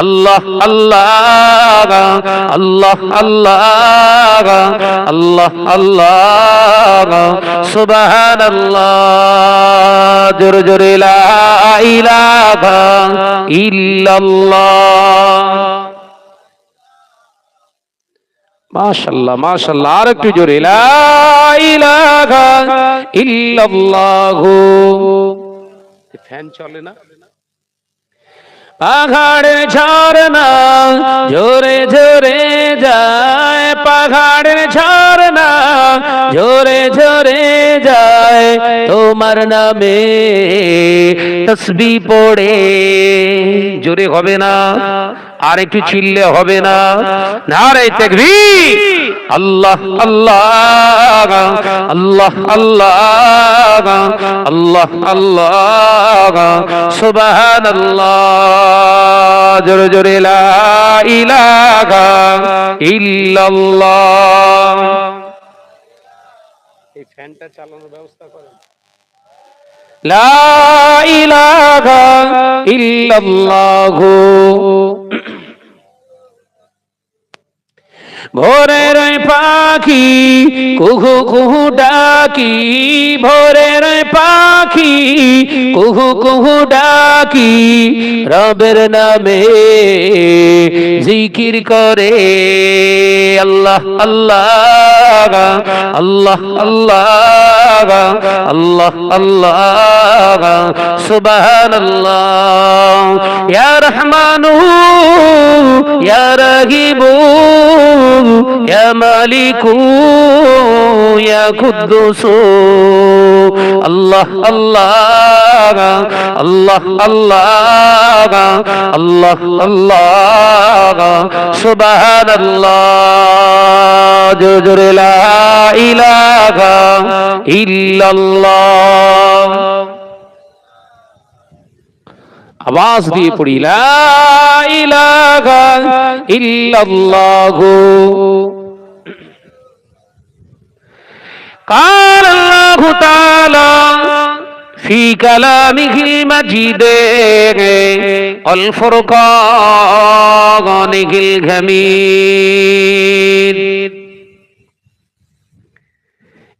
আল্লাহ আল্লাহ আল্লাহ আল্লাহ আল্লাহ আল্লাহ সুবহানাল্লাহ জোরে জোরে লা ইলাহা ইল্লাল্লাহ মাশাআল্লাহ মাশাআল্লাহ আর একটু জোরে লা ইলাহা ইল্লাল্লাহ ফ্যান চলে না পাহাড়ের ঝরনা ঝরে ঝরে যায় পাহাড়ের ঝরনা ঝরে ঝরে যায় তোমার নামে তসবিহ পড়ে জোরে হবে না আর একটু চিল্লে হবে না নারে তাকবীর আল্লাহ আল্লাহ আল্লাহ আল্লাহ আল্লাহ আল্লাহ সুবহানাল্লাহ জোরে জোরে লা ইলাহা ইল্লাল্লাহ এই ফ্যানটা চালানোর ব্যবস্থা করেন লা ইলাহা ইল্লাল্লাহ ভোরের পাখি কুহু কুহু ডাকি ভোরের পাখি কুহু কুহু ডাকি রবের নামে জিকির করে আল্লাহ আল্লাহ আল্লাহ আল্লাহ আল্লাহ আল্লাহ সুবহানাল্লাহ ইয়া রহমানু ইয়া রহিমু يا مالك يا قدوس الله الله الله الله الله الله سبحان الله جل لا إله إلا الله आवाज दिए पड़ी ला इलाहा इल्लल्लाह قال الله تعالى في كلامه المجيد والفرقان الحميد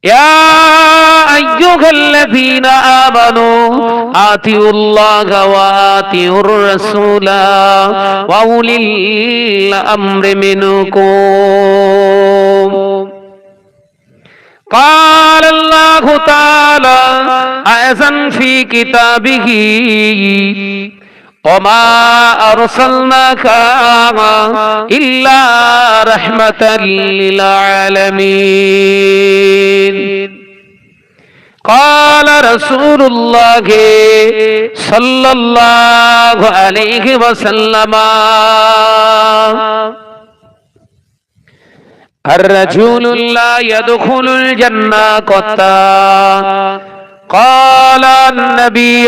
يا أيها الذين آمنوا آتوا الله وآتوا الرسول وأولي الأمر منكم قال الله تعالى أيضا في كتابه وما أرسلناك إلا رحمة للعالمين قال رسول الله صلى الله عليه وسلم الرجل لا يدخل الجنة قطا قال النبي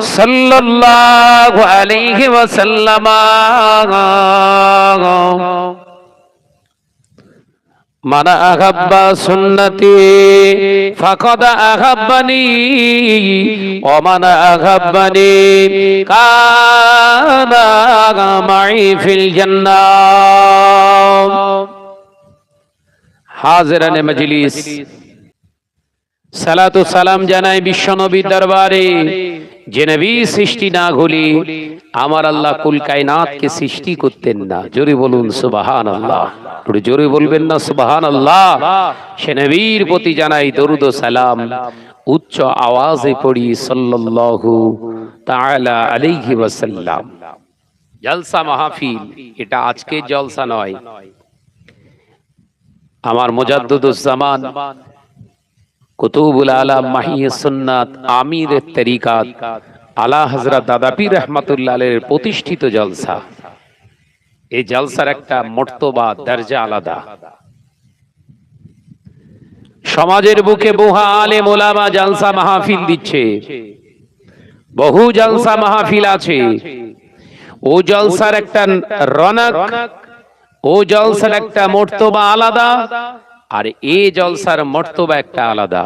صلى الله عليه وسلم من أحب سنتي فقد أحبني ومن أحبني كان معي في الجنة হাজিরানে মজলিস সালাতু সালাম জানাই বিশ্ব নবীর দরবারে যে নবী সৃষ্টি না হলে আমার আল্লাহ কুল কায়নাতকে সৃষ্টি করতেন না জোরে বলুন সুবহানাল্লাহ একটু জোরে বলবেন না সুবহানাল্লাহ সে নবীর প্রতি জানাই দরুদ ও সালাম উচ্চ আওয়াজে পড়ি সাল্লাল্লাহু তাআলা আলাইহি ওয়াসাল্লাম জলসা মাহফিল এটা আজকে জলসা নয় আমার মুজাদ্দিদুজ জামান কুতুবুল আলাম মাহিয়ে সুন্নাত আমিরের তরিকাত আলা হযরত দাদা পীর রাহমাতুল্লাহ আলাইহির প্রতিষ্ঠিত জলসা এই জলসার একটা মর্তবা দরজা আলাদা সমাজের বুকে বহু আলেম ওলামা জলসা মাহফিল দিচ্ছে বহু জলসা মাহফিল আছে ও জলসার একটা রনক ও জলসার একটা মর্তবা আলাদা আর এই জলসার মর্তবা একটা আলাদা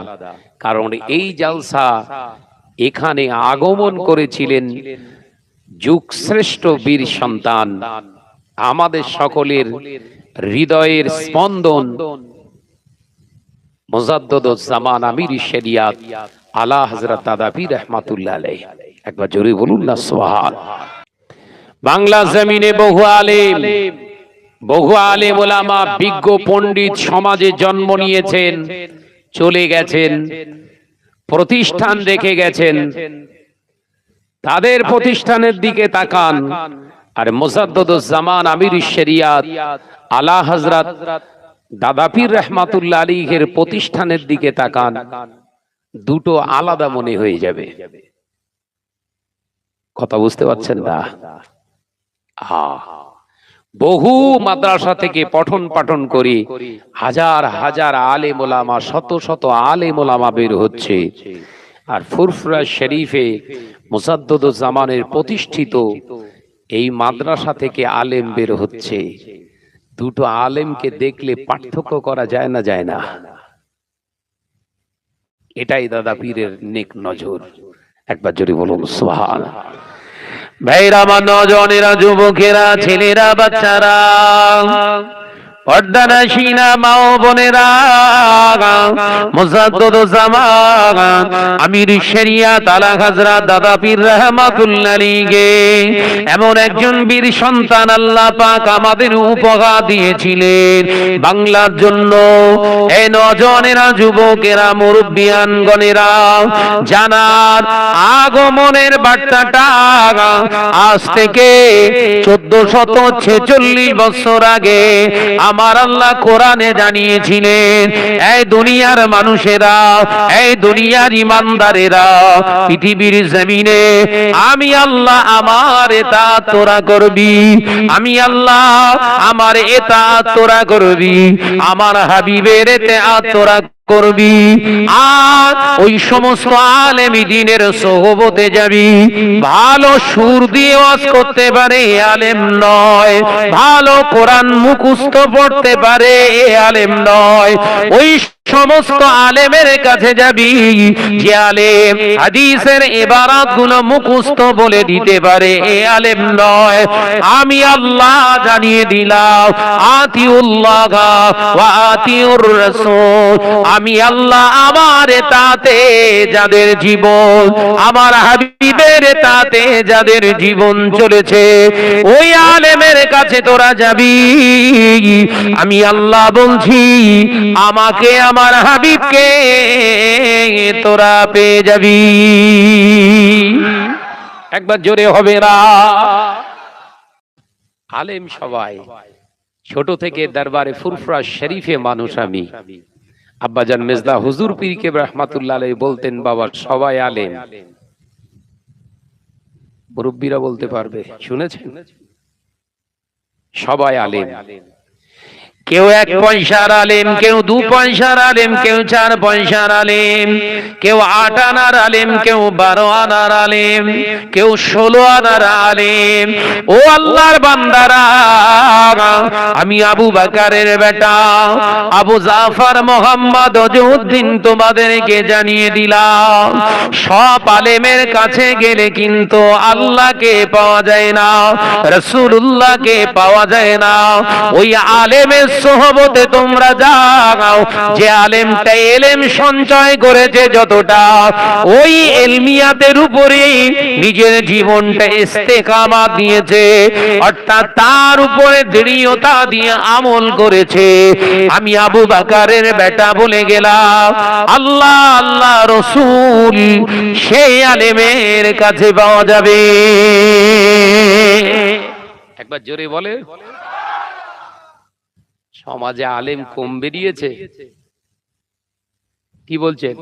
কারণ এই জলসা এখানে আগমন করেছিলেন যুগ শ্রেষ্ঠ বীর সন্তান, আমাদের সকলের হৃদয়ের স্পন্দন, মুজাদ্দুদ জামান আমির শরিয়াত আলা হযরত দাদা পীর রহমাতুল্লাহ আলাইহি। একবার জোরে বলুন না সুবহান। বাংলা জমিনে বহু আলেম ওলামা বিজ্ঞ পণ্ডিত সমাজে জন্ম নিয়েছেন, চলে গেছেন, প্রতিষ্ঠান রেখে গেছেন। তাদের প্রতিষ্ঠানের দিকে তাকান আর মুজাদ্দুদ জামান আমির শরিয়াত আলা হযরত দাদা পীর রহমাতুল্লাহ আলাইহির প্রতিষ্ঠানের দিকে তাকান, দুটো আলাদা মনে হয়ে যাবে। কথা বুঝতে পারছেন না? বহু মাদ্রাসা থেকে পঠন পাঠন করে হাজার হাজার আলেম ওলামা, শত শত আলেম ওলামা বের হচ্ছে, আর ফুরফুরা শরীফে মুজাদ্দুদ জামানের প্রতিষ্ঠিত এই মাদ্রাসা থেকে আলেম বের হচ্ছে। দুটো আলেমকে দেখলে পার্থক্য করা যায় না? যায় না? এটাই দাদা পীরের নেক নজর। একবার জোরে বলুন সুবহানাল্লাহ। ভাইরা, আমার নওজওয়ানেরা, যুবকেরা, ছেলেরা, বাচ্চারা, পর্দানাশীনা মা ও বোনেরা, মুজাদ্দুদ জামান আমির শরিয়াত আলা হযরত দাদা পীর রহমাতুল্লাহ আলাইহি এমন একজন বীর সন্তান আল্লাহ পাক আমাদের উপহার দিয়েছিলেন বাংলার জন্য। এই নওজওয়ানেরা, যুবকেরা, মুরব্বিয়ানগণেরা, জানার আগমনের বার্তাটা আজ থেকে 1446 বছর আগে আমার আল্লাহ কোরআনে জানিয়েছিলেন, এই দুনিয়ার মানুষেরা, এই দুনিয়ার ইমানদারেরা, পৃথিবীর জমিনে আমি আল্লাহ আমার ইতাআত তোরা করবি, আমি আল্লাহ আমার ইতাআত তোরা করবি, আমার হাবিবের ইতাআত তোরা করবি। আর ওই সমস্ত আলেমী দ্বীনের সোহবতে যাবি। ভালো সুর দিয়ে ওয়াজ করতে পারে আলেম নয়, ভালো কোরআন মুখস্থ পড়তে পারে আলেম নয়। ওই সমস্ত আলেমের কাছে যাবি যে আলেম হাদিসের ইবারাত গুলো মুখস্থ বলে দিতে পারে, এ আলেম নয়। আমি আল্লাহ জানিয়ে দিলাম, আতিউল্লাহ ওয়া আতিউর রাসূল, আমি আল্লাহ আমার তাতে যাদের জীবন, আমার হাবিবের তাতে যাদের জীবন চলেছে, ওই আলেমের কাছে তোরা যাবি। আমি আল্লাহ বলছি, আমাকে আমার হাবিবকে তোরা পেয়ে যাবি। একবার জোরে হবে না? আলেম সবাই, ছোট থেকে দরবারে ফুরফুরা শরীফে মানুষ আমি। আব্বাজান মেজদা হুজুর পীর কেবলা রহমাতুল্লাহ আলাইহি বলতেন, বাবা সবাই আলেম। মুরব্বীরা বলতে পারবে, শুনেছেন? সবাই আলেম। কেউ 1 পয়সার আলেম, কেউ 2 পয়সার আলেম, কেউ 4 পয়সার আলেম, কেউ 8 আনার আলেম, কেউ 12 আনার আলেম, কেউ 16 আনার আলেম। ও আল্লাহর বান্দারা, আমি আবু বকরের বেটা আবু জাফর মোহাম্মদ ওজুদ্দিন তোমাদেরকে জানিয়ে দিলাম, সব আলেমের কাছে গেলে কিন্তু আল্লাহকে পাওয়া যায় না, রাসূলুল্লাহকে পাওয়া যায় না। ওই আলেমের সোহবতে তোমরা যাও, যে আলেমটা ইলম সঞ্চয় করেছে যতটা, ওই ইলমিয়াতের উপরে নিজের জীবনটা ইস্তেকামাত দিয়েছে, অর্থাৎ তার উপরে দৃঢ়তা দিয়ে আমল করেছে। আমি আবু বকরের বেটা বলে গেলাম, আল্লাহ আল্লাহ রাসূল সেই আলেমের কাছে পাওয়া যাবে। একবার জোরে বলে। সমাজে আলেম কম বেরিয়েছে, কি বলছেন?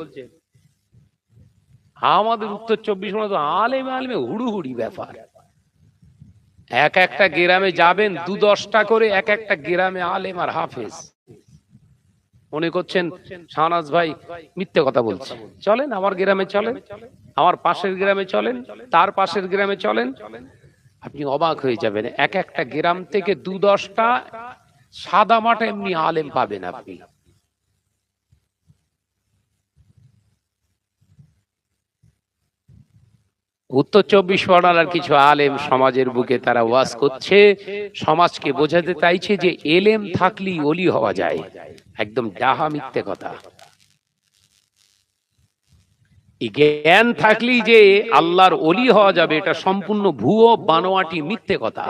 আমাদের উত্তর 24 পরগনা তো আলেম আলেমে হুড়ুহুড়ি ব্যাপার। এক একটা গ্রামে যাবেন, 2-10টা করে এক একটা গ্রামে আলেম আর হাফেজ। মনে করছেন শাহনাজ ভাই মিথ্যে কথা বলছে? চলেন আমার গ্রামে, চলেন আমার পাশের গ্রামে, চলেন তার পাশের গ্রামে, চলেন, আপনি অবাক হয়ে যাবেন। এক একটা গ্রাম থেকে 2-10টা সাদা মাটা এমনি আলেম পাবেন আপনি। উত্তর 24 পরগনার কিছু আলেম সমাজের বুকে তারা ওয়াজ করছে, সমাজকে বোঝাতে চাইছে যে এলেম থাকলেই ওলি হওয়া যায়। একদম ডাহা মিথ্যে কথা। এই জ্ঞান থাকলেই যে আল্লাহর ওলি হওয়া যাবে, এটা সম্পূর্ণ ভুয়ো বানোয়াটি মিথ্যে কথা।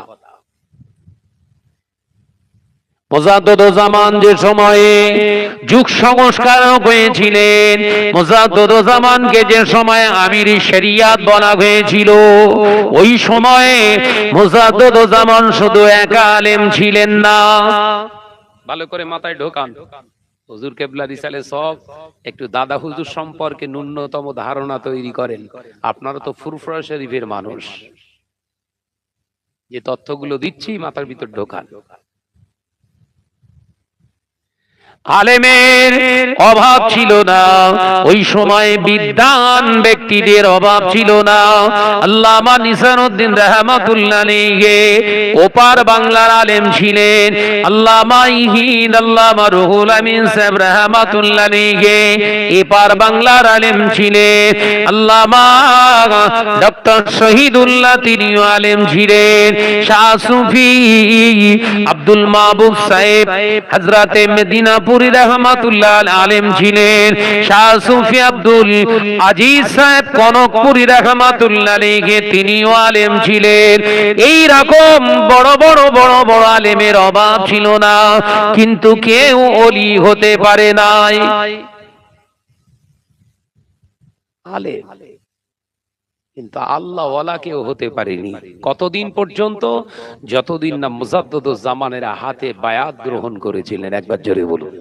মুজাদ্দিদুজ্জামান যে সময়ে যুগ সংস্কারক হয়েছিলেন, মুজাদ্দিদুজ্জামানকে যে সময়ে আমিরি শরিয়াত বলা হয়েছিল, ওই সময়ে মুজাদ্দিদুজ্জামান শুধু একা আলেম ছিলেন না। ভালো করে মাথায় ঢোকান। হুজুর কেবলা রিসালে সব একটু দাদা হুজুর সম্পর্কে ন্যূনতম ধারণা তৈরি করেন। আপনারা তো ফুরফুরা শরীফের মানুষ, যে তথ্যগুলো দিচ্ছি মাথার ভিতর ঢোকান। আলেমের অভাব ছিল না, ওই সময় বিদ্বান ব্যক্তিদের অভাব ছিল না। আল্লামা নিসারউদ্দিন রাহমাতুল্লাহ আলাইহি ওপার বাংলার আলেম ছিলেন। আল্লামা ইহিদ আল্লামা রুহুল আমিন সাহেব রাহমাতুল্লাহ আলাইহি এপার বাংলার আলেম ছিলেন। আল্লামা ডক্টর শহীদুল্লাহ তিনিও আলেম ছিলেন। শাহ সুফি আব্দুল মাহবুব সাহেব হযরতে মদিনা রহমাতুল্লাহ আলেম ছিলেন। শাহ সুফি আব্দুল আজিজ সাহেব কনকপুরী রহমাতুল্লাহ আলাইহি তিনিও আলেম ছিলেন। এই রকম বড় বড় বড় বড় আলেমের অভাব ছিল না, কিন্তু কেউ ওলি হতে পারে নাই। আলেম কিন্তু আল্লাহ ওয়ালা কেউ হতে পারেনি। কতদিন পর্যন্ত? যতদিন না মুজাদ্দিদুজ্জামানের হাতে বায়াত গ্রহণ করেছিলেন। একবার জোরে বলুন।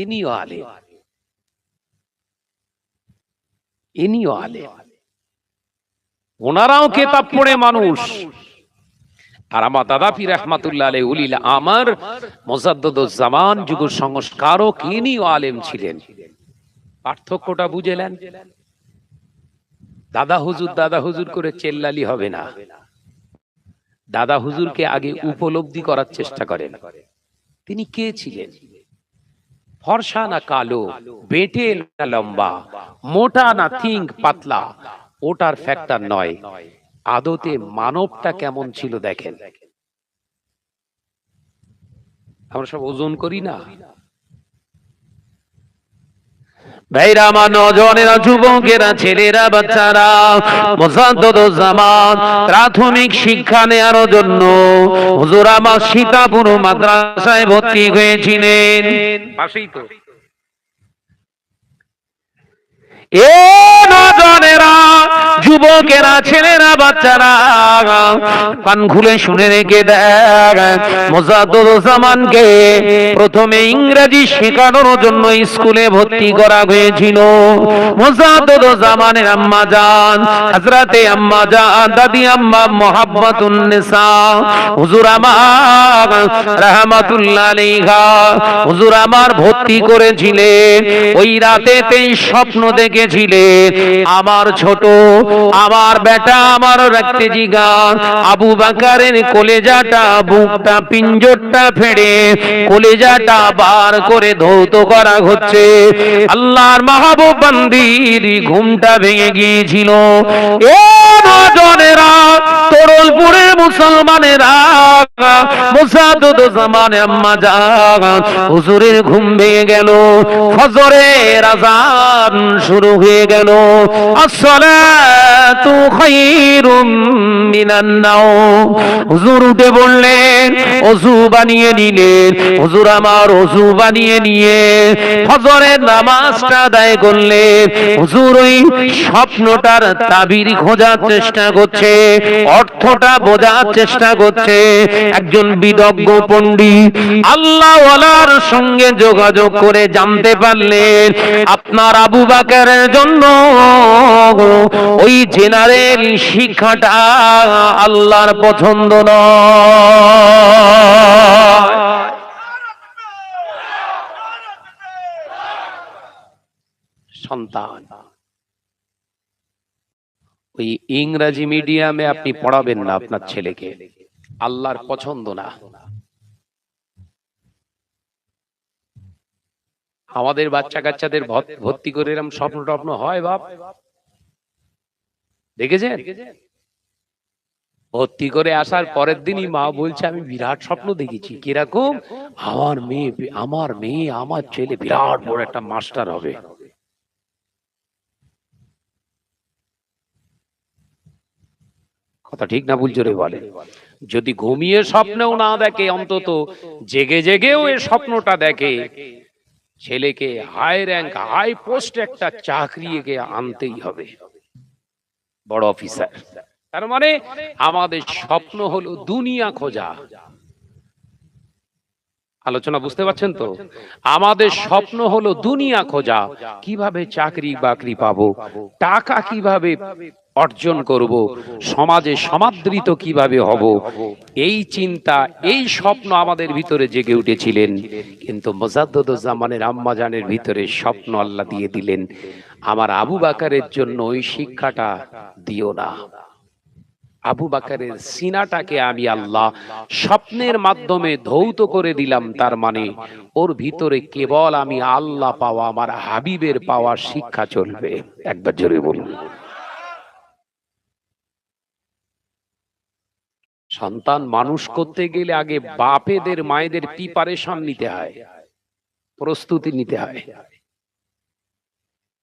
ইনিও আলেম, ইনিও আলেম। ওনারাও কিতাব পড়ে মানুষ। আর আমার দাদা পীর রহমাতুল্লাহ আলাইহি উলিল আমার মুজাদ্দিদুজ্জামান যুগ সংস্কারক, ইনিও আলেম ছিলেন। পার্থক্যটা বুঝলেন? দাদা হুজুর করে চেল্লালি হবে না। দাদা হুজুরকে আগে উপলব্ধি করার চেষ্টা করেন। তিনি কে ছিলেন? ফর্সা না কালো, বেটে না লম্বা, মোটা না থিঙ্ক পাতলা, ওটার ফ্যাক্টর নয়। আদতে মানবটা কেমন ছিল দেখেন। আমরা সব ওজন করি না? ভাইরা আমার, নওজওয়ানেরা, যুবকেরা, ছেলেরা, বাচ্চারা, মুজাদ্দিদুজ্জামান প্রাথমিক শিক্ষা নেওয়ার জন্য হুজুর আমার সীতাপুর মাদ্রাসায় ভর্তি হয়েছিলেন। পাশেই তো। এ নওজওয়ানেরা, যুবকেরা, ছেলেরা, বাচ্চারা, কান খুলে শুনে রেখে দেখ। মুজাদ্দিদুজ্জামানকে প্রথমে ইংরেজি শেখানোর জন্য স্কুলে ভর্তি করা হয়েছিল। মুজাদ্দিদুজ্জামানের আম্মা জান হযরতে আম্মা জান দাদি আম্মা মুহাব্বাতুন নিসা হুজুর আমার রাহমাতুল্লাহ আলাইহা হুজুর আমার ভর্তি করেছিলেন। ওই রাতেতেই স্বপ্ন দেখেছিলেন, আমার ছোট, আমার বেটা, আমার রাখতে জিগান আবু বকরের কলেজাটা, বুকটা, পিঞ্জরটা ফেড়ে কলেজাটা বার করে ধৌত করা হচ্ছে। আল্লাহর মাহবুব বান্দির ঘুমটা ভেঙে গিয়েছিল। এ নওজওয়ানেরা, তরলপুরের মুসলমানেরা, মুজাদ্দিদুজ্জামান আম্মা জান হুজুরের ঘুম ভেঙে গেল। ফজরের আযান শুরু হয়ে গেল। আসসালাতু খায়রুম মিনান নাওম। হুজুর উঠে বললেন, ওযু বানিয়ে নিলেন। হুজুর আমার ওযু বানিয়ে নিয়ে ফজরের নামাজটা আদায় করলেন। হুজুর ওই স্বপ্নটার তাবির খোঁজার চেষ্টা করছে, অর্থটা বোঝার চেষ্টা করছে। একজন বিদগ্ধ পণ্ডিত আল্লাহ ওয়ালার সঙ্গে যোগাযোগ করে জানতে পারলেন, আপনার আবু বকরের জন্য ওই জেনারেল শিক্ষাটা আল্লাহর পছন্দ নয়। সন্তান ওই ইংরেজি মিডিয়ামে আপনি পড়াবেন না আপনার ছেলেকে, আল্লাহর পছন্দ না। আমাদের বাচ্চা কাচ্চাদের ভর্তি করে এরকম স্বপ্ন টপ্ন হয় বাপ? দেখেছেন? ভর্তি করে আসার পরের দিনই মা বলছে আমি বিরাট স্বপ্ন দেখেছি। কিরকম? আমার মেয়ে আমার ছেলে বিরাট বড় একটা মাস্টার হবে। কথা ঠিক না ভুল জোরে বলে? যদি ঘুমিয়ে স্বপ্নেও না দেখে, অন্তত জেগে জেগেও এই স্বপ্নটা দেখে, ছেলেকে হাই র্যাঙ্ক হাই পোস্ট একটা চাকরি আনতেই হবে, বড় অফিসার। তার মানে আমাদের স্বপ্ন হলো দুনিয়া খোঁজা। আলোচনা বুঝতে পারছেন তো? আমাদের স্বপ্ন হলো দুনিয়া খোঁজা, কিভাবে চাকরি বাকরি পাবো, টাকা কিভাবে অর্জন করব, সমাজে সমাদৃত কিভাবে হব, এই চিন্তা এই স্বপ্ন আমাদের ভিতরে জেগে উঠেছিলেন। কিন্তু মুজাদ্দুজ্জামানের আম্মাজানের ভিতরে স্বপ্ন আল্লাহ দিয়ে দিলেন, আমার আবু বকরের জন্য ওই শিক্ষাটা দিও না। আবু বকরের সিনাটাকে আমি আল্লাহ স্বপ্নের মাধ্যমে ধৌত করে দিলাম। তার মানে ওর ভিতরে কেবল আমি আল্লাহ পাওয়া, আমার হাবিবের পাওয়া শিক্ষা চলবে। একবার জোরে বলুন। সন্তান মানুষ করতে গেলে আগে বাপেদের মায়েদের প্রিপারেশন নিতে হয়, প্রস্তুতি নিতে হয়।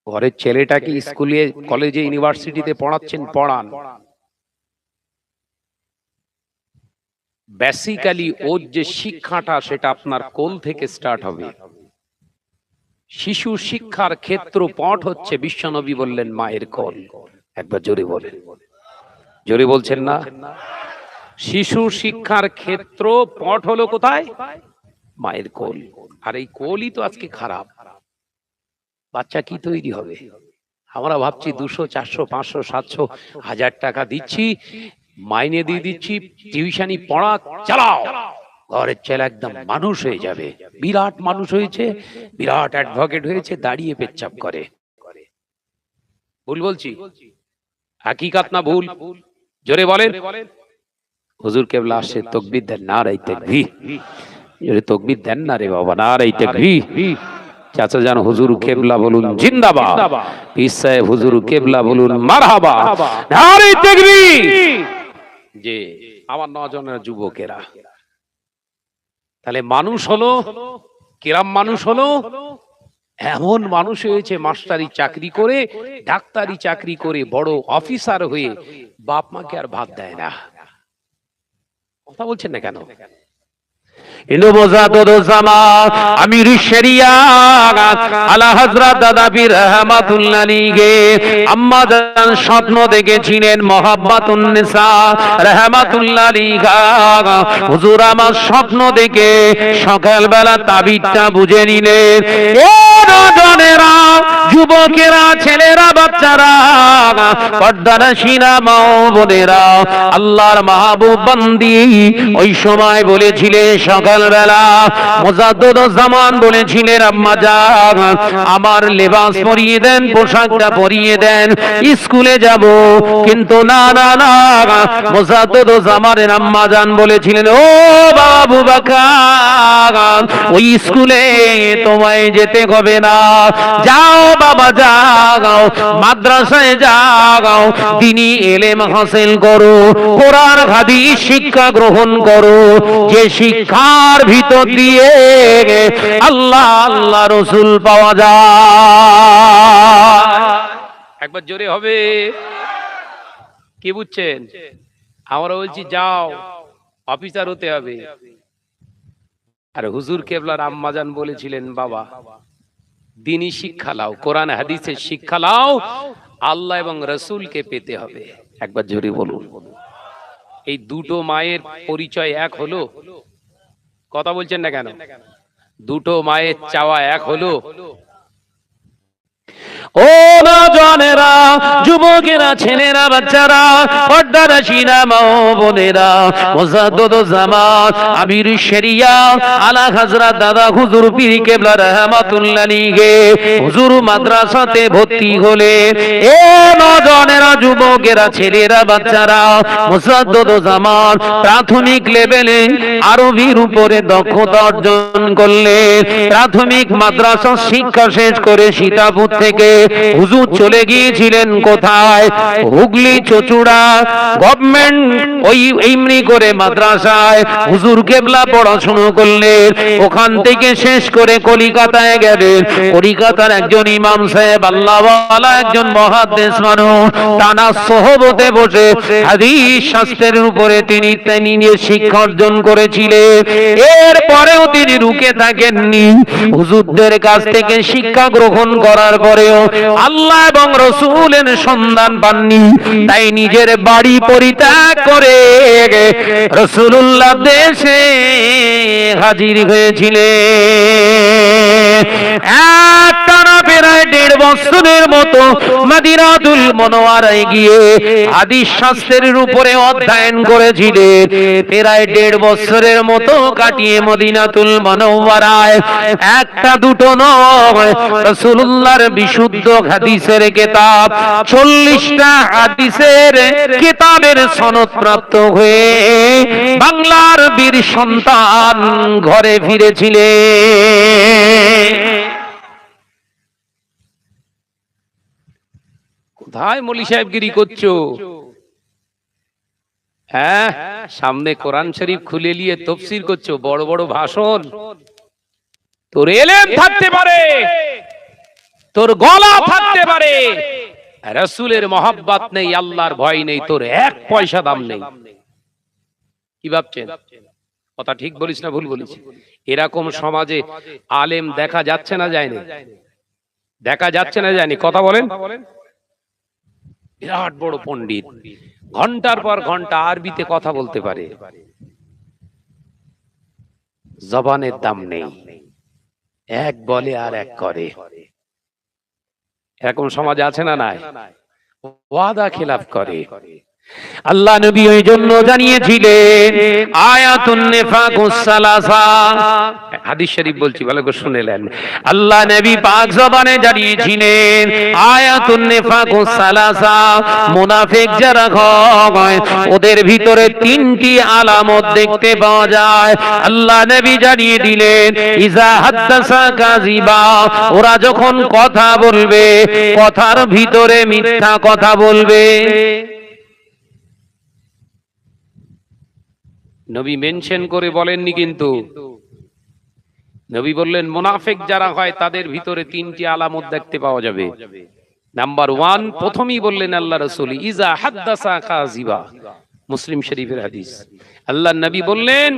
ঘরের ছেলেটাকে স্কুলে কলেজে ইউনিভার্সিটিতে পড়াচ্ছেন, পড়ান, বেসিক্যালি ওর যে শিক্ষাটা সেটা আপনার কোল থেকে স্টার্ট হবে। শিশু শিক্ষার ক্ষেত্র পট হচ্ছে, বিশ্বনবী বললেন, মায়ের কোল। একবার জোরে বলেন, জোরে বলছেন না? শিশু শিক্ষার ক্ষেত্র পট হলো কোথায়? মায়ের কোল। আর এই কোলই তো আজকে খারাপ। বাচ্চা কি তৈরি হবে? আমরা ভাবছি 200, 400, 500, 700, 1000 টাকা দিচ্ছি, মাইনে দিয়ে দিচ্ছি, টিউশনি পড়া চালাও, ঘরের ছেলে একদম মানুষ হয়ে যাবে। বিরাট মানুষ হয়েছে, বিরাট অ্যাডভোকেট হয়েছে, দাঁড়িয়ে পেচ্ছাপ করে। ভুল বলছি? হাকিকাত না ভুল? জোরে বলেন। হুজুর কেবলা আসছে, তাকবীর দেন, নারায়ে তাকবীর। জোরে তাকবীর দেন না রে বাবা, নারায়ে তাকবীর। চাচা জান হুজুর কেবলা বলুন জিন্দাবাদ, পীর সাহেব হুজুর কেবলা বলুন মারহাবা, নারায়ে তাকবীর। যে আমার নজনের যুবকেরা, তাহলে মানুষ হলো কিরাম, মানুষ হলো এমন মানুষ হয়েছে, মাস্টারি চাকরি করে, ডাক্তারি চাকরি করে, বড় অফিসার হয়ে বাপ মাকে আর ভাত দেয় না। কথা বলছেন না কেন? আমির শরিয়াত আলা হযরত দাদা পীর রহমাতুল্লাহ আলাইহি আম্মা জান স্বপ্ন দেখেছিলেন মুহাব্বাতুন নিসা রহমাতুল্লাহ আলাইহা। হুজুর আমার স্বপ্ন দেখে সকালবেলা তাবিজটা বুঝে নিলেন। এ নজনেরা, যুবকেরা, ছেলেরা, বাচ্চারা, পর্দানশীনা মা বোনেরা, আল্লাহর মাহবুব বান্দি ওই সময় বলেছিলেন, সকালবেলা মুজাদ্দুজ্জামান বলেছিলেন, আম্মা জান আমার লেবাস পরিয়ে দেন, পোশাকটা পরিয়ে দেন, স্কুলে যাব। কিন্তু না না না, মুজাদ্দুজ্জামানের আম্মা জান বলেছিলেন, ও আবু বকর, ওই স্কুলে তোমায় যেতে হবে না, যাও বাবা যাও, মাদ্রাসায় যাও, দ্বীনি ইলম হাসিল করো, কোরআন হাদিস শিক্ষা গ্রহণ করো, যে শিক্ষার ভিতর দিয়ে আল্লাহ আল্লাহ রাসূল পাওয়া যায়। একবার জোরে হবে। কি বুঝছেন? আমরা বলছি যাও, অফিসার হতে হবে। আর হুজুর কেবলার আম্মাজান বলেছিলেন, বাবা দ্বীনি শিক্ষা লাও, কোরআন হাদিসের শিক্ষা লাও, আল্লাহ এবং রাসূলকে পেতে হবে। একবার জোরে বলুন। এই দুটো মায়ের পরিচয় এক হলো? কথা বলছেন না কেন? দুটো মায়ের চাওয়া এক হলো? ও নজনেরা, যুবকেরা, ছেলেরা, বাচ্চারা, পর্দানশীনা মা বোনেরা, মুজাদ্দুজ্জামান আমির শরিয়াত আলা হযরত দাদা হুজুর পীর কেবলা রহমাতুল্লাহ আলাইহি হুজুর মাদ্রাসাতে ভর্তি হলেন। এ নজনেরা, যুবকেরা, ছেলেরা, বাচ্চারা, মুজাদ্দুজ্জামান প্রাথমিক লেভেলে আরবির উপরে দক্ষতা অর্জন করলেন। প্রাথমিক মাদ্রাসা শিক্ষা শেষ করে সীতাপুর থেকে হুজুর চলে গিয়েছিলেন কোথায়? হুগলি চচুড়া গভর্নমেন্ট ওই এমনি করে মাদ্রাসায় হুজুর কেবলা পড়াশোনা করলেন। ওখান থেকে শেষ করে কলিকাতায় গেলেন। কলিকাতার একজন ইমাম সাহেব আল্লাহওয়ালা একজন মুহাদ্দিস মানুষ, টানা সোহবতে বসে হাদিস শাস্ত্রের উপরে তিনি নিজে শিক্ষা অর্জন করেছিলেন। এরপরেও তিনি রুকে থাকেননি। হুজুরদের কাছ থেকে শিক্ষা গ্রহণ করার পরেও আল্লাহ এবং রাসূলের সন্ধান পাননি। তাই নিজের বাড়ি পরিত্যাগ করে রাসূলুল্লাহ দেশে হাজির হয়েছিলেন। টানা প্রায় 1.5 বছরের মতো মদিনাতুল মুনাওয়ারায় গিয়ে হাদিস শাস্ত্রের উপরে অধ্যয়ন করেছিলেন। প্রায় 1.5 বছরের মতো কাটিয়ে মদিনাতুল মুনাওয়ারায় একটা দুটো নয়, রাসূলুল্লাহর বিশুদ্ধ হাদিসের কিতাব 40টা হাদিসের কিতাবের সনদ প্রাপ্ত হয়ে বাংলার বীর সন্তান ঘরে ফিরেছিলেন। কোথায় মৌলী সাহেবগিরি করছো? হ্যাঁ, সামনে কোরআন শরীফ খুলে নিয়ে তাফসীর করছো, বড় বড় ভাষণ। তোর ইলম থাকতে পারে, তোর গলা থাকতে পারে, রাসূলের মহব্বত নেই, আল্লাহর ভয় নেই, তোর 1 পয়সা দাম নেই। কি ভাবছেন? কথা ঠিক বলিস না ভুল বলিস? এরকম সমাজে আলেম দেখা যাচ্ছে না যায়নি? দেখা যাচ্ছে না যায়নি? কথা বলেন। বিরাট বড় পণ্ডিত, ঘন্টার পর ঘন্টা আরবিতে কথা বলতে পারে, জবানের দাম নেই, এক বলে আর এক করে। এরকম সমাজ আছে না নাই? ওয়াদা খেলাফ করে। আল্লাহ নবী ওই জন্য জানিয়েছিলেন আয়াতুন নিফাকুস সালাসা। হাদিস শরীফ বলছি, ভালো করে শুনেলেন। আল্লাহ নবী পাক জবানে জানিয়েছিলেন আয়াতুন নিফাকুস সালাসা, মুনাফিক যারা হয় ওদের ভিতরে 3টি আলামত দেখতে পাওয়া যায়। আল্লাহ নবী জানিয়ে দিলেন ইজা হাদাসা কাযিবা, ওরা যখন কথা বলবে কথার ভিতরে মিথ্যা কথা বলবে। নবী মেনশন করে বলেননি, কিন্তু নবী বললেন মুনাফিক যারা হয় তাদের ভিতরে 3টি আলামত দেখতে পাওয়া যাবে। নাম্বার 1, প্রথমেই বললেন আল্লাহ রাসূল ইজা হাদাসা কাযিবা, মুসলিম শরীফের হাদিস। আল্লাহ নবী বললেন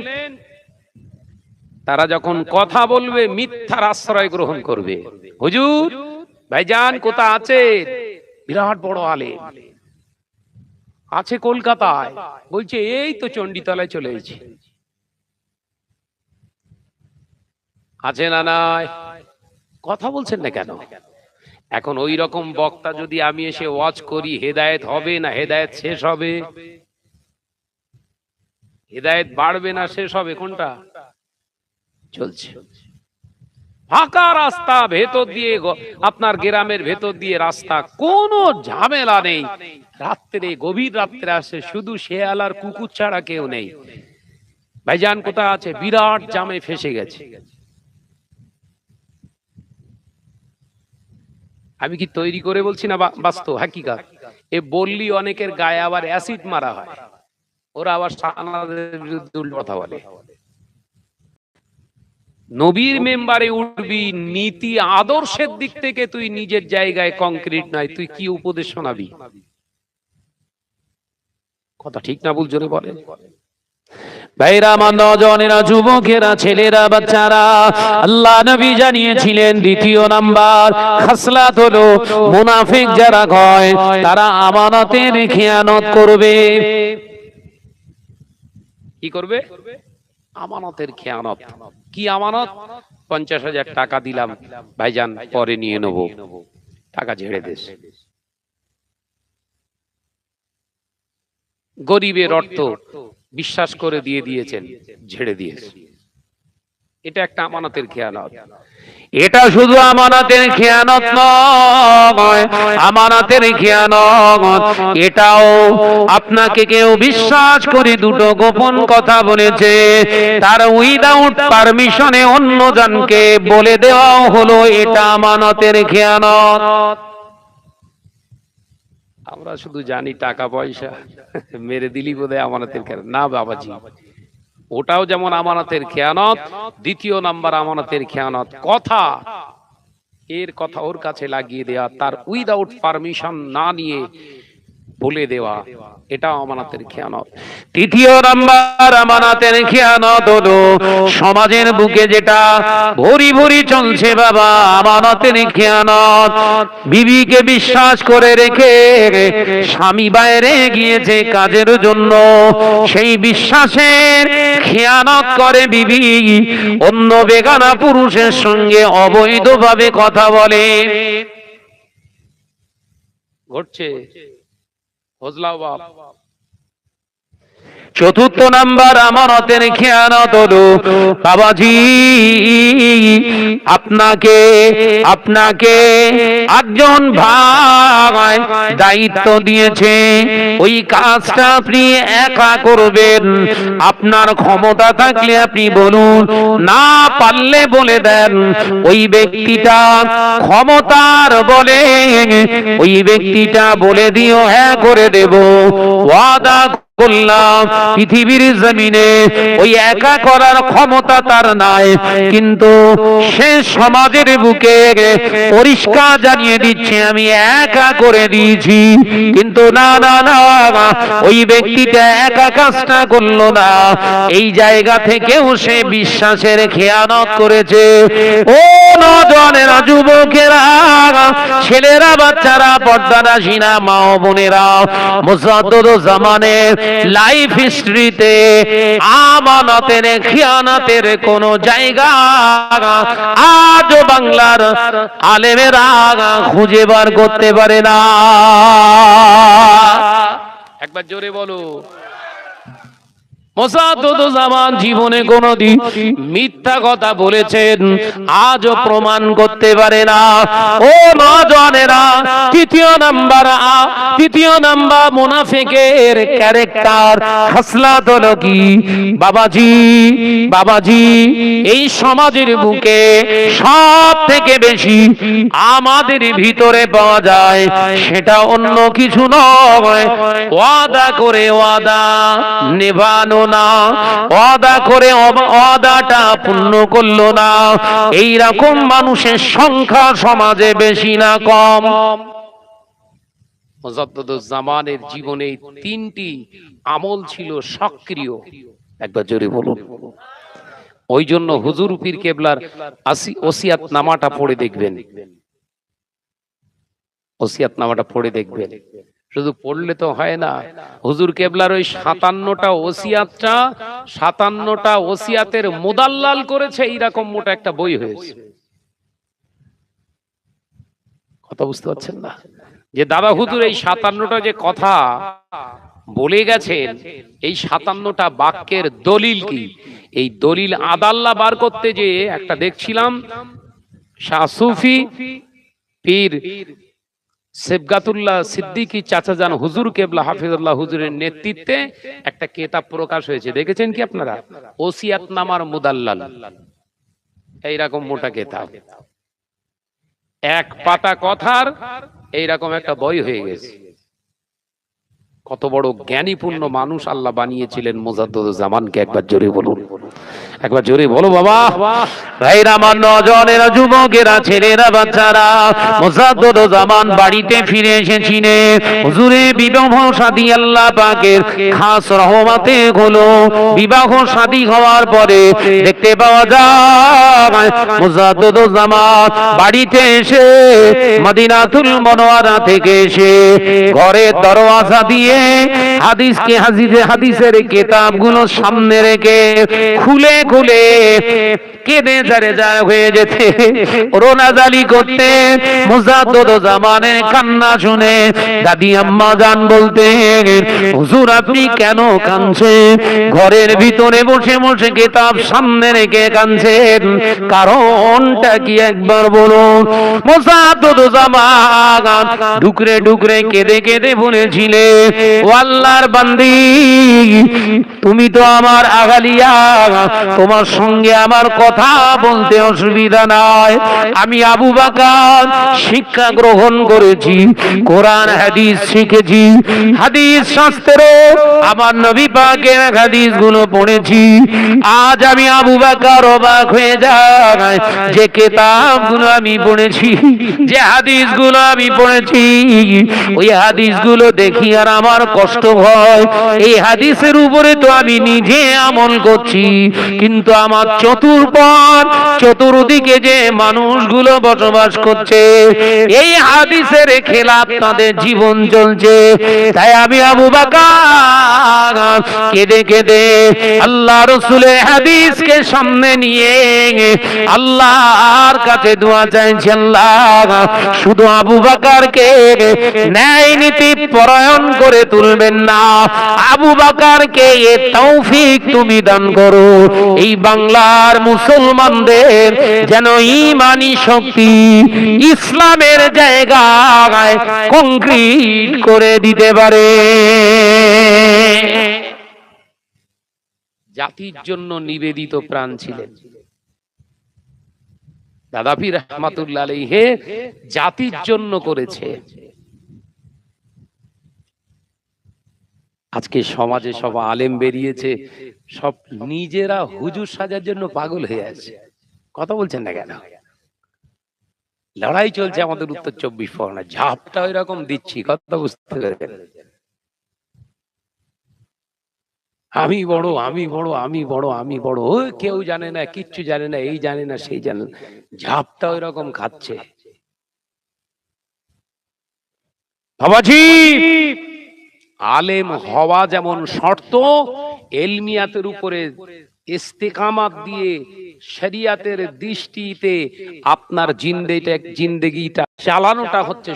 তারা যখন কথা বলবে মিথ্যার আশ্রয় গ্রহণ করবে। হুজুর ভাইজান কোথা আছে? বিরাট বড় আলেম আছে কলকাতায়, বলছে এই তো চণ্ডীতলায় চলে এসেছি। আছে না নাই? কথা বলছেন না কেন? এখন ওই রকম বক্তা যদি আমি এসে ওয়াজ করি, হেদায়েত হবে না হেদায়েত শেষ হবে? হেদায়েত বাড়বে না শেষ হবে? কোনটা চলছে? ফাঁকা রাস্তা, ভেতর দিয়ে আপনার গ্রামের ভেতর দিয়ে রাস্তা, কোনো ঝামেলা নেই। রাত্রে গভীর রাত্রে আসে, শুধু শেয়াল আর কুকুর ছাড়া কেউ নেই। ভাইজান কোথায় আছে? বিরাট জামে ফেসে গেছে। আমি কি তৈরি করে বলছি না বাস্তব হাকিকাত? এ বললি অনেকের গায়ে আবার অ্যাসিড মারা হয়, ওরা আবার শাহনাদের বিরুদ্ধে উল্টো কথা বলে। নবীর মেম্বারে উঠবি, নীতি আদর্শের দিক থেকে তুই নিজের জায়গায় কংক্রিট নাই, তুই কি উপদেশ শোনাবি? কথা ঠিক না ভুল জোরে বলেন। ভাইরা আমার, নওজওয়ানেরা, যুবকেরা, ছেলেরা, বাচ্চারা, আল্লাহ নবী জানিয়েছিলেন 2 নাম্বার খাসলাত হলো মুনাফিক যারা হয় তারা আমানতের খেয়ানত করবে। কি করবে? আমানতের খেয়ানত। কি আমানত? 50,000 টাকা দিলাম ভাইজান, পরে নিয়ে নেব, টাকা ঝেড়ে দেশ। গরিবের অর্থ বিশ্বাস করে দিয়ে দিয়েছেন, ঝেড়ে দিয়েছে। এটা একটা আমানতের খেয়ানত। এটা শুধু আমানতের খেয়ানত নয়, আমানতের খেয়ানত এটাও আপনাকে কেউ বিশ্বাস করে দুটো গোপন কথা বলেছে, তার উইদাউট পারমিশনে অন্যজনকে বলে দেওয়া হলো, এটা আমানতের খেয়ানত। আমরা শুধু জানি টাকা পয়সা মেরে দিলি বোধহয় আমানতের খেয়ানত। না বাবাজি, ওটাও যেমন আমানতের খেয়ানত, দ্বিতীয় নাম্বার আমানতের খেয়ানত কথা, এর কথা ওর কাছে লাগিয়ে দেওয়া, তার উইদাউট পারমিশন না নিয়ে বলে দেওয়া, এটা আমানতের খেয়ানত। তৃতীয় নাম্বার আমানতের খেয়ানত হলো সমাজের বুকে যেটা ভরি ভরি চলছে বাবা, আমানতের খেয়ানত। বিবিকে বিশ্বাস করে রেখে স্বামী বাইরে গিয়েছে কাজের জন্য, সেই বিশ্বাসের খেয়ানত করে বিবি অন্য বেগানা পুরুষের সঙ্গে অবৈধভাবে কথা বলে। ঘটছে, ফজলাও বাপ। চতুর্থ নাম্বার আমানতের খেয়ানত হলো বাবাজি আপনাকে একজন ভাই দায়িত্ব দিয়েছে, ওই কাজটা আপনি একা করবেন। আপনার ক্ষমতা থাকলে আপনি বলুন, না পারলে বলে দেন। ওই ব্যক্তিটা ক্ষমতার বলে ওই ব্যক্তিটা বলে দিও, হ্যাঁ করে দেব, ওয়াদা বললাম। পৃথিবীর জমিনে ওই একা করার ক্ষমতা তার নাই, কিন্তু সে সমাজের বুকে পরিষ্কার জানিয়ে দিচ্ছে আমি একা করে দিয়েছি। কিন্তু না না না, ওই ব্যক্তিটা একা কাজটা করলো না, এই জায়গা থেকেও সে বিশ্বাসের খেয়ানত করেছে। ও নজনেরা, যুবকেরা, ছেলেরা, বাচ্চারা, পর্দানাসীনা মা ও বোনেরা, মুজাদ্দিদ জামানের লাইফ হিস্ট্রিতে আমানতের খেয়ানতের কোন জায়গা আজ বাংলার আলেমেরা খুঁজে বার করতে পারে না। একবার জোরে বলো। মুজাদ্দিদ জামান জীবনে কোনদিন মিথ্যা কথা বলেছেন আজও প্রমাণ করতে পারে না। ও নওজওয়ানেরা, তৃতীয় নাম্বার মুনাফিকের ক্যারেক্টার খাসলাত হলো কি বাবাজি এই সমাজের বুকে সব থেকে বেশি আমাদের ভিতরে পাওয়া যায়, সেটা অন্য কিছু নয়, ওয়াদা করে ওয়াদা নেভানো না, ওয়াদা করে ওয়াদাটা পূর্ণ করলো না। এই রকম মানুষের সংখ্যা সমাজে বেশি না কম। মুজাদ্দিদ জামানের জীবনে তিনটি আমল ছিল সক্রিয়। একবার জোরে বলুন। ওই জন্য হুজুর পীর কেবলার ওসিয়াত নামাটা পড়ে দেখবেন, ওসিয়াত নামাটা পড়ে দেখবেন। শুধু পড়লে তো হয় না, হুজুর কেবলার ওই 57টা ওসিয়াতের মুদাল্লাল করেছে, এইরকম মোটা একটা বই হয়েছে। কথা বুঝতে পারছেন না? যে দাদা হুজুর এই 57টা যে কথা বলে গেছেন, এই 57টা বাক্যের দলিল কি? এই দলিল আদাল্লা বার করতে যে একটা দেখছিলাম, শাহ সুফি পীর সেবগাতুল্লাহ সিদ্দিকী চাচাজান হুজুর কেবলা হাফিজুল্লাহ হুজুরের নেতৃত্বে একটা কিতাব প্রকাশ হয়েছে, দেখেছেন কি আপনারা? ওসিয়াত নামার মুদাল্লাল। এইরকম মোটা কিতাব, এক পাতা কথার এইরকম একটা বই হয়ে গেছে। কত বড় জ্ঞানীপূর্ণ মানুষ আল্লাহ বানিয়েছিলেন মুজাদ্দিদ জামানকে। একবার জোরে বলুন, একবার জোরে বলো বাবা। ভাইরা, আমার নজনেরা, যুবকেরা, ছেলেরা, বাচ্চারা, মুজাদ্দিদ জামান বাড়িতে ফিরে এসেছিলেন। হুজুরের বিবাহ শাদী আল্লাহ পাকের খাস রহমতে হলো। বিবাহ শাদী হওয়ার পরে দেখতে পাওয়া যায় মুজাদ্দিদ জামান বাড়িতে এসে মদিনাতুল মুনাওয়ারা থেকে এসে ঘরের দরওয়াজা দিয়ে হাদিসের কিতাবগুলো সামনে রেখে খুলে খুলে কেঁদে জারে যা হয়ে যেতে রোনাজালি করতে। মুজাদ্দিদ জামানের কান্না শুনে দাদি আম্মা জান বলতে, হুজুর আপনি কেন কাঁদছেন? ঘরের ভিতরে বসে বসে কিতাব সামনে রেখে কাঁদছেন, কারণটা কি একবার বলুন। মুজাদ্দিদ জামান ডুকরে ডুকরে কেঁদে কেঁদে বলেছিলেন, ও আল্লাহর বান্দি, তুমি তো আমার আগালিয়া, তোমার সঙ্গে আমার কথা বলতে অসুবিধা নাই। আমি আবু বকর শিক্ষা গ্রহণ করেছি, কোরআন হাদিস শিখেছি, হাদিস শাস্ত্র আমার নবী পাকের হাদিসগুলো পড়েছি। আজ আমি আবু বকর অবাক হয়ে যাই, যে কিতাবগুলো আমি পড়েছি, যে হাদিসগুলো আমি পড়েছি, ওই হাদিসগুলো দেখি আর আমার কষ্ট হয়। এই হাদিসের উপরে তো আমি নিজে আমল করছি, কিন্তু আমার চতুর্দিকে যে মানুষগুলো বসবাস করছে, এই হাদিসের খেলাফ তাদের জীবন চলছে। তাই আমি আবু বকর কেঁদে কেঁদে আল্লাহ রাসূলের হাদিসকে সামনে নিয়ে আল্লাহর কাছে দোয়া চাইছি, আল্লাহ শুধু আবু বকরকে ন্যায় নীতি পরায়ণ করে তুলবেন না, আবু বকরকে এ তৌফিক তুমি দান করো, এই বাংলার মুসলমানদের যেন ঈমানি শক্তি ইসলামের জায়গায় কংক্রিট করে দিতে পারে। জাতির জন্য নিবেদিত প্রাণ ছিলেন দাদা পীর রহমাতুল্লাহ আলাইহি, জাতির জন্য করেছে। আজকে সমাজে সব আলেম বেরিয়েছে, সব নিজেরা হুজুর সাজার জন্য পাগল হয়ে আছে। কথা বলছেন না কেন? লড়াই চলছে আমাদের উত্তর 24 পরগনা, ঝাপটা ওই রকম দিচ্ছি, কথা বুঝতে পারবেন? আমি বড়, আমি বড়, আমি বড়, আমি বড়, কেউ জানে না, কিচ্ছু জানে না, এই জানে না, সেই জানে না, ঝাপটা ওই রকম খাচ্ছে। বাবাজি, আলেম হওয়া যেমন শর্ত, এলমিয়াতের উপরে ইস্তেকামাত দিয়ে শরিয়াতের দৃষ্টিতে আপনার জিন্দেগিটা চালানোটা হচ্ছে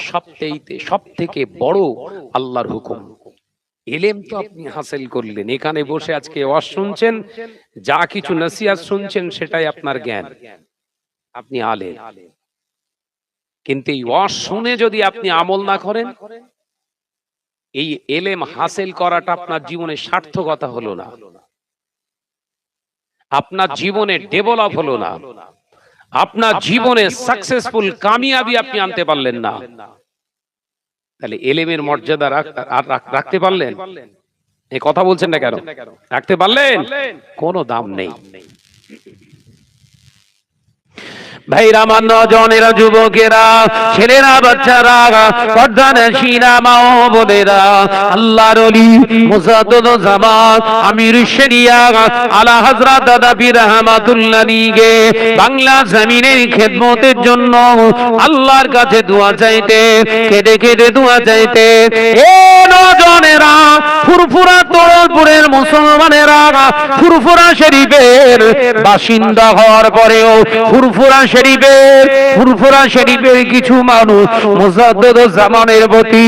সব থেকে বড় আল্লাহর হুকুম। ইলম তো আপনি হাসিল করলেন, এখানে বসে আজকে ওয়াজ শুনছেন, যা কিছু নসিহত শুনছেন সেটাই আপনার জ্ঞান, আপনি আলেম। কিন্তু এই ওয়াজ শুনে যদি আপনি আমল না করেন, এই ইলম হাসিল করাটা আপনার জীবনে সার্থকতা হলো না, আপনার জীবনে ডেভেলপ হলো না, আপনার জীবনে সাকসেসফুল কামিয়াবি আপনি আনতে পারলেন না। তাহলে ইলমের মর্যাদা রাখতে পারলেন? এই কথা বলছেন না কেন? রাখতে পারলেন? কোনো দাম নেই। ভাইরা, আমার নজনেরা, যুবকেরা, ছেলেরা, বাচ্চারা, পর্দানশীরা, মা ও বোনেরা, আল্লাহর ওলি মুজাদ্দিদ জামান আমির শরিয়া আলা হযরত দাদা পীর রহমাতুল্লাহ আলাইহি বাংলা জমিনের খেদমতের জন্য আল্লাহর কাছে দোয়া চাইতে, কেঁদে কেঁদে দোয়া চাইতে। এ নজনেরা, ফুরফুরা তোরপুরের মুসলমানেরা, ফুরফুরা শরীফের বাসিন্দা হওয়ার পরেও ফুরফুরা শরীফের কিছু মানুষ মুজাদ্দিদ জামানের প্রতি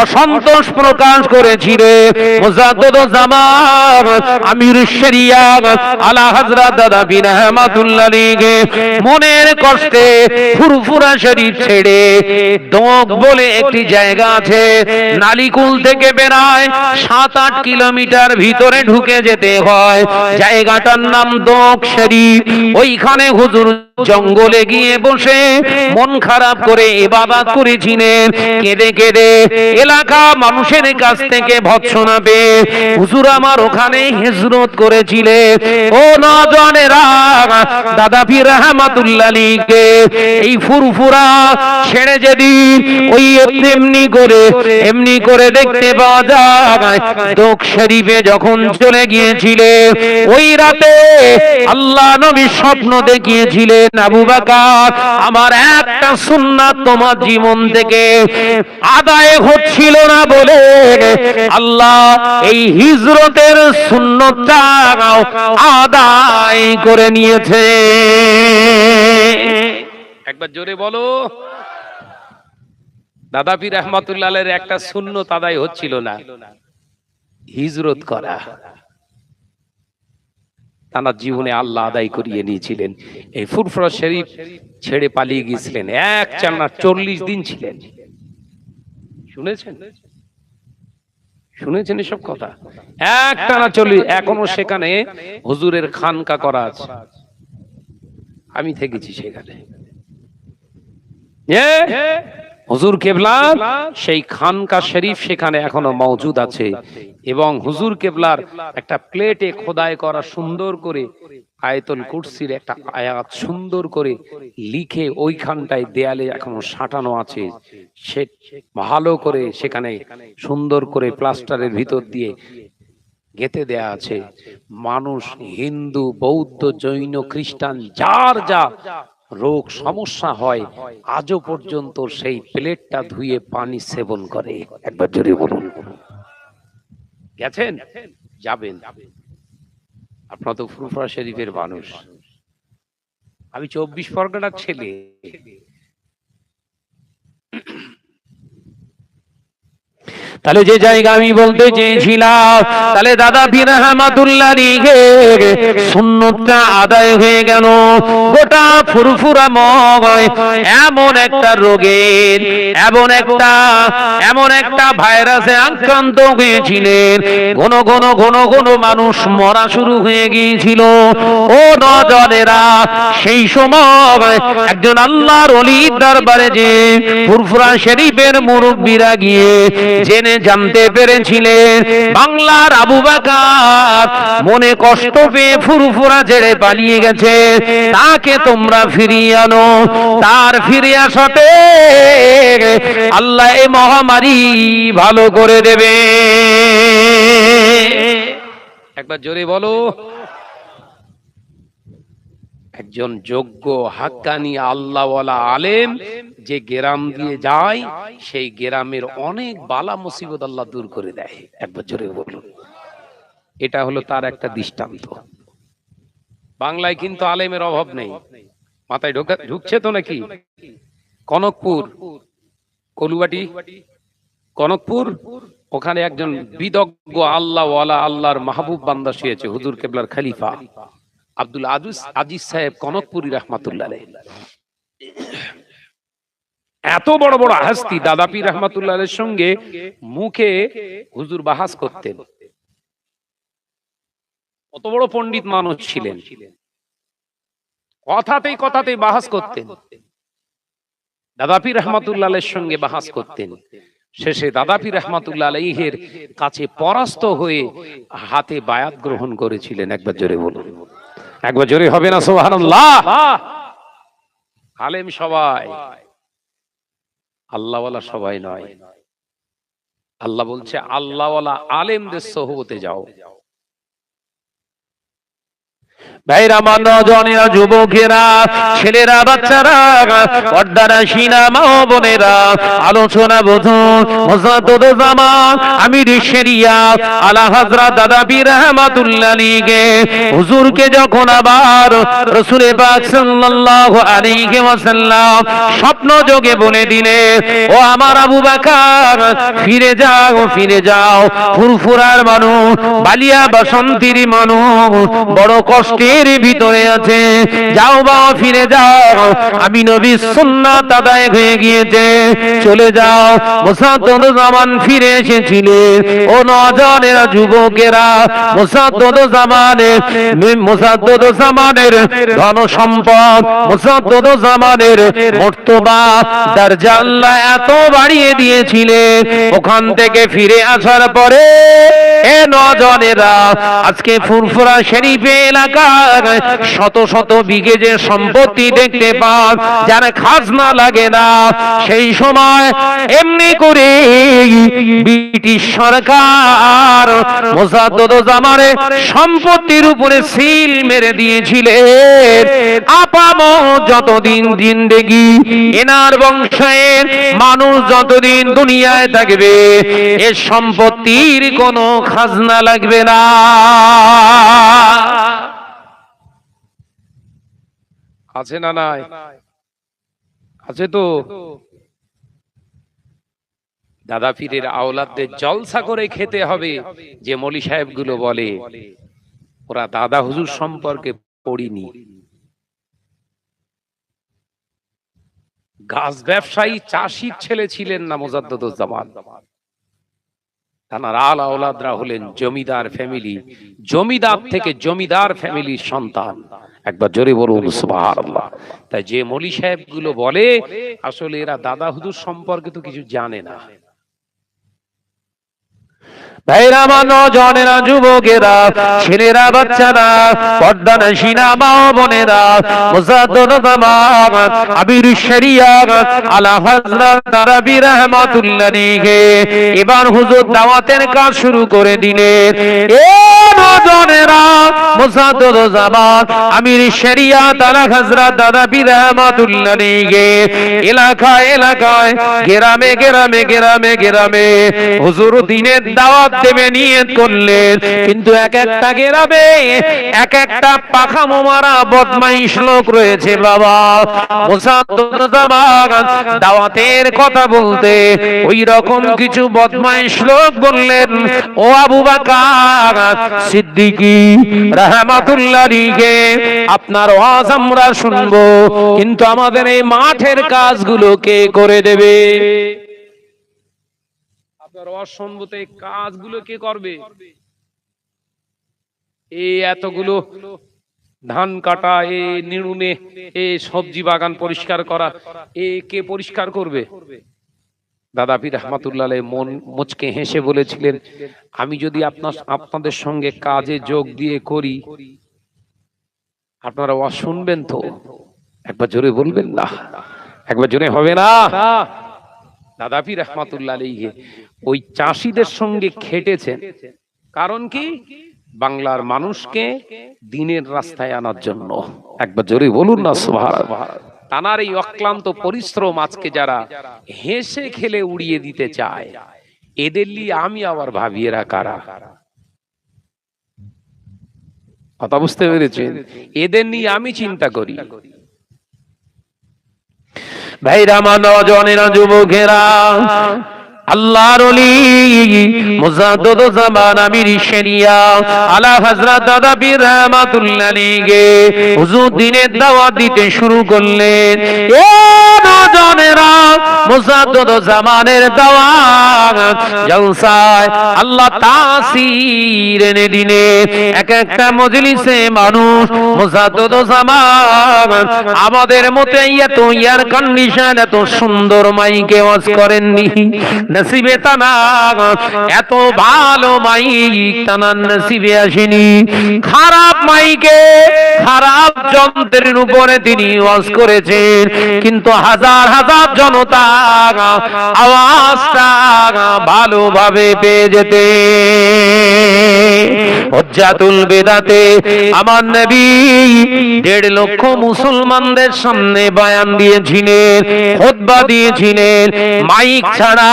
অসন্তোষ প্রকাশ করেছিল। মুজাদ্দিদ জামান আমির শরিয়া আলা হযরত দাদা পীর রহমাতুল্লাহ আলাইহি মনের কষ্টে ফুরফুরা শরীফ ছেড়ে দোক বলে একটি জায়গা আছে, নালিকুল থেকে বেরায় 7-8 কিলোমিটার ভিতরে ঢুকে যেতে হয়, জায়গাটার নাম দোক শরীফ। ওইখানে হুজুর জঙ্গলে গিয়ে বসে মন খারাপ করে ইবাদত করেছিলেন, কেঁদে কেঁদে এলাকা মানুষের কাছ থেকে ভৎসনা পেয়ে হুজুর আমার ওখানে হিজরত করেছিলেন। ও নজনেরা, দাদা পীর রহমাতুল্লাহ আলাইহি এই ফুরফুরা ছেড়ে যেদিন ওই এমনি করে দেখতে পাওয়া যায় দোক শরীফে যখন চলে গিয়েছিলেন, ওই রাতে আল্লাহ নবী স্বপ্ন দেখিয়েছিলেন, আবু বকর আমার একটা সুন্নাত তোমার জীবন থেকে আদায় হচ্ছিল না বলে আল্লাহ এই হিজরতের সুন্নতটা আদায় করে নিয়েছে। একবার জোরে বলো। দাদা পীর রহমাতুল্লাহ আলাইহির একটা সুন্নত আদায় হচ্ছিল না, হিজরত করা। তার জীবনে আল্লাহ আদায় করিয়ে নিয়েছিলেন। এই ফুরফুরা শরীফ ছেড়ে পালিয়ে গিয়েছিলেন, 1 চান্না 40 দিন ছিলেন। শুনেছেন? শুনেছেন এসব কথা? একটানা চলি, এখনো সেখানে হুজুরের খানকা করা আছে। আমি থেকেছি সেখানে। হুজুর কেবলার সেই খানকা শরীফ সেখানে এখনো মওজুদ আছে, এবং হুজুর কেবলার একটা প্লেটে খোদাই করা সুন্দর করে আয়াতুল কুরসির একটা আয়াত সুন্দর করে লিখে ওইখানটায় দেয়ালে এখনো সাঁটানো আছে। সে ভালো করে সেখানে সুন্দর করে প্লাস্টারের ভিতর দিয়ে গেঁথে দেয়া আছে। মানুষ হিন্দু, বৌদ্ধ, জৈন, খ্রিস্টান যার যা রোগ সমস্যা হয় আজও পর্যন্ত সেই প্লেটটা ধুয়ে পানি সেবন করে। একবার জোরে বলুন। গেছেন? যাবেন। আপনারা তো ফুরফুরা শরীফের মানুষ, আমি 24 পরগনার ছেলে। তাহলে যে জায়গা আমি বলতে চেয়েছিলাম, তাহলে দাদা পীর রহমাতুল্লাহ সুন্নতটা আদায় হয়ে গেল। গোটা ফুরফুরা ময় এমন একটা রোগের, এমন একটা ভাইরাসে আক্রান্ত হয়েছিলেন, ঘন ঘন ঘন ঘন মানুষ মরা শুরু হয়ে গিয়েছিল। ও নজরেরা, সেই সময় একজন আল্লাহর ওলির দরবারে যে ফুরফুরা শরীফের মুরব্বিরা গিয়ে জেনে জানতে পেরেছিলেন বাংলার আবু বকর মনে কষ্ট পেয়ে ফুরফুরা ছেড়ে পালিয়ে গেছে, তাকে তোমরা ফিরিয়ে আনো। তার ফিরে আসাতে আল্লাহ এই মহামারী ভালো করে দেবে। একবার জোরে বলো। একজন যোগ্য হাক্কানি আল্লাহওয়ালা আলেম যে গ্রাম দিয়ে যায়, সেই গ্রামের অনেক বালা মুসিবত আল্লাহ দূর করে দেয়। একবার জোরে বলুন। এটা হলো তার একটা দৃষ্টান্ত। বাংলায় কিন্তু আলেমের অভাব নেই। মাথায় ঢুকছে তো নাকি? কনকপুর, কলুবাটি, কনকপুর, ওখানে একজন বিদগ্ধ আল্লাহওয়ালা আল্লাহর মাহবুব বান্দা শুয়েছে, হুজুর কেবলার খলিফা আব্দুল আজিজ সাহেব কনকপুরী রহমাতুল্লাহ আলাইহি। এত বড় বড় হাস্তি দাদা পীর রহমাতুল্লাহ আলাইহির সঙ্গে মুখে হুজুর বাহাস করতেন। কত বড় পণ্ডিত মানুষ ছিলেন, কথাতেই কথাতেই বাহাস করতেন। দাদা পীর রহমাতুল্লাহ আলাইহির সঙ্গে বাহাস করতেন। শেষে দাদা পীর রহমাতুল্লাহ আলাইহির কাছে পরাস্ত হয়ে হাতে বায়াত গ্রহণ করেছিলেন। একবার জোরে বলুন। একবার জোরে হবে না সুবহানাল্লাহ? আলেম সবাই, আল্লাহওয়ালা সবাই নয়। আল্লাহ বলছে আল্লাহওয়ালা আলেমদের সোহবতে যাও। ভাইরা, নওজওয়ানেরা, যুবকেরা, ছেলেরা, বাচ্চারা, পর্দারা শিনা মা বোনেরা, আলোচনা বুঝুন। মুজাদ্দিদ জামান আমির শরিয়াত আলা হযরত দাদা পীর রহমাতুল্লাহ আলাইহি হুজুরকে যখন আবার রাসূল পাক সাল্লাল্লাহু আলাইহি ওয়াসাল্লাম স্বপ্ন যোগে বলে দিলেন, ও আমার আবু বকর, ফিরে যাও, ফিরে যাও। ফুরফুরার মানুষ, বালিয়া বাসন্তীর মানুষ বড় কষ্টের ভিতরে আছে, যাও বাবা, ফিরে যাও। আমি নবীর সুন্নাত আদায় হয়ে গিয়েছে, চলে যাও। মুসাদ্দদ জামান ফিরে এসেছিলেন। ও নওজওয়ানেরা, যুবকেরা, মুসাদ্দদ জামানের ধন সম্পদ, মুসাদ্দদ জামানের মর্তবা দরজা আল্লাহ এত বাড়িয়ে দিয়েছিলেন, ওখান থেকে ফিরে আসার পরে এ নওজওয়ানেরা আজকে ফুরফুরা শরীফে এলাকার শত শত বিঘে যে সম্পত্তি দেখতে পান, যার খাজনা লাগে না, সেই সময় এমনি করে ব্রিটিশ সরকার মুজাদ্দিদ জামানের সম্পত্তির উপরে সিল মেরে দিয়েছিলেন। আপামর যতদিন জিন্দেগি এনার বংশের মানুষ যতদিন দুনিয়ায় থাকবে, এর সম্পত্তির কোনো খাজনা লাগবে না। আছে না নাই? আছে তো। দাদা পীরের আওলাদদের জলসা করে খেতে হবে। যে মৌলী সাহেব গুলো বলে ওরা দাদা হুজুর সম্পর্কে পড়িনি, গাছ ব্যবসায়ী চাষির ছেলে ছিলেন না মুজাদ্দিদ জামান। তার আলা ওলাদরা হলেন জমিদার ফ্যামিলি, জমিদার থেকে জমিদার ফ্যামিলির সন্তান। একবার জোরে বলুন সুবহানাল্লাহ। তাই যে মৌলী সাহেব গুলো বলে আসলে এরা দাদা হুজুর সম্পর্কে তো কিছু জানে না। ভাইরা, নজনেরা, যুবকেরা, ছেলেরা, বাচ্চারা, পর্দানশীনা মা বোনেরা, মুজাদ্দিদ জামান আমির শরিয়াত আলা হযরত নবী রাহমাতুল্লাহি এবার হুজুর দাওয়াতের কাজ শুরু করে দিলেন। এ নজনেরা, মুজাদ্দিদ জামান আমির শরিয়াত আলা হযরত নবী রাহমাতুল্লাহি এলাকায় এলাকায়, গ্রামে গ্রামে গ্রামে গ্রামে হুজুর দিনের দাওয়াত দেবে নিয়ত করলেন। কিন্তু এক একটা গ্রামে এক একটা পাখামো মারা বদমাইশ লোক রয়েছে বাবা। মুজাদ্দিদ জামান দাওয়াতের কথা বলতে ওই রকম কিছু বদমাইশ লোক বললেন, ও আবু বকর সিদ্দিকী রাহমাতুল্লাহি আপনার ওয়াজ আমরা শুনবো, কিন্তু আমাদের এই মাঠের কাজগুলো কে করে দেবে? আপনার ওয়াজ শুনবো, তো এই কাজগুলো কে করবে? এই এতগুলো ধান কাটা, এ নিড়ুনে, এ সবজি বাগান পরিষ্কার করা, এ কে পরিষ্কার করবে? দাদা পীর রহমাতুল্লাহ আলাইহি মন মুচকে হেসে বলেছিলেন, আমি যদি আপনাদের সঙ্গে কাজে যোগ দিয়ে করি, আপনারা ওয়াজ শুনবেন তো? একবার জোরে বলবেন না? একবার জোরে হবে না? দাদা পীর রহমাতুল্লাহ আলাইহি ওই চাষীদের সঙ্গে খেটেছেন। কারণ কি? বাংলার মানুষকে দিনের রাস্তায় আনার জন্য। একবার জোরে বলুন না সুবহানাল্লাহ। তানার এই অক্লান্ত পরিশ্রম আজকে যারা হেসে খেলে উড়িয়ে দিতে চায়, এদের নিয়ে আমি আবার ভাবি এরা কারা? কথা বুঝতে পেরেছেন? এদের নিয়ে আমি চিন্তা করি। ভাইরা, নওজনেরা, যুবকেরা, আল্লাহর ওলি মুজাদ্দিদ জামান আমির শরিয়াত আলা হযরত দাদা পীর রহমাতুল্লাহি হুজুর দিনের দাওয়াত দিতে শুরু করলেন। এ নওজনেরা, মুজাদ্দিদ জামানের দাওয়াত জলসায় আল্লাহ তাসির এনে দিলেন। এক একটা মজলিসে মানুষ মুজাদ্দিদ জামান আমাদের মতে এত এয়ার কন্ডিশন, এত সুন্দর মাইকে ওয়াজ করেননি। নসিবে তানা এত ভালো মাইক তানার নসিবে আসেনি। খারাপ মাইকে, খারাপ যন্ত্রের উপরে তিনি ওয়াজ করেছেন, কিন্তু হাজার হাজার জনতা আওয়াজটা ভালোভাবে পেয়ে যেতে। হজ্জাতুল বেদাতে আমার নবী 1.5 লক্ষ মুসলমানদের সামনে বয়ান দিয়েছিলেন, খুতবা দিয়েছিলেন মাইক ছাড়া।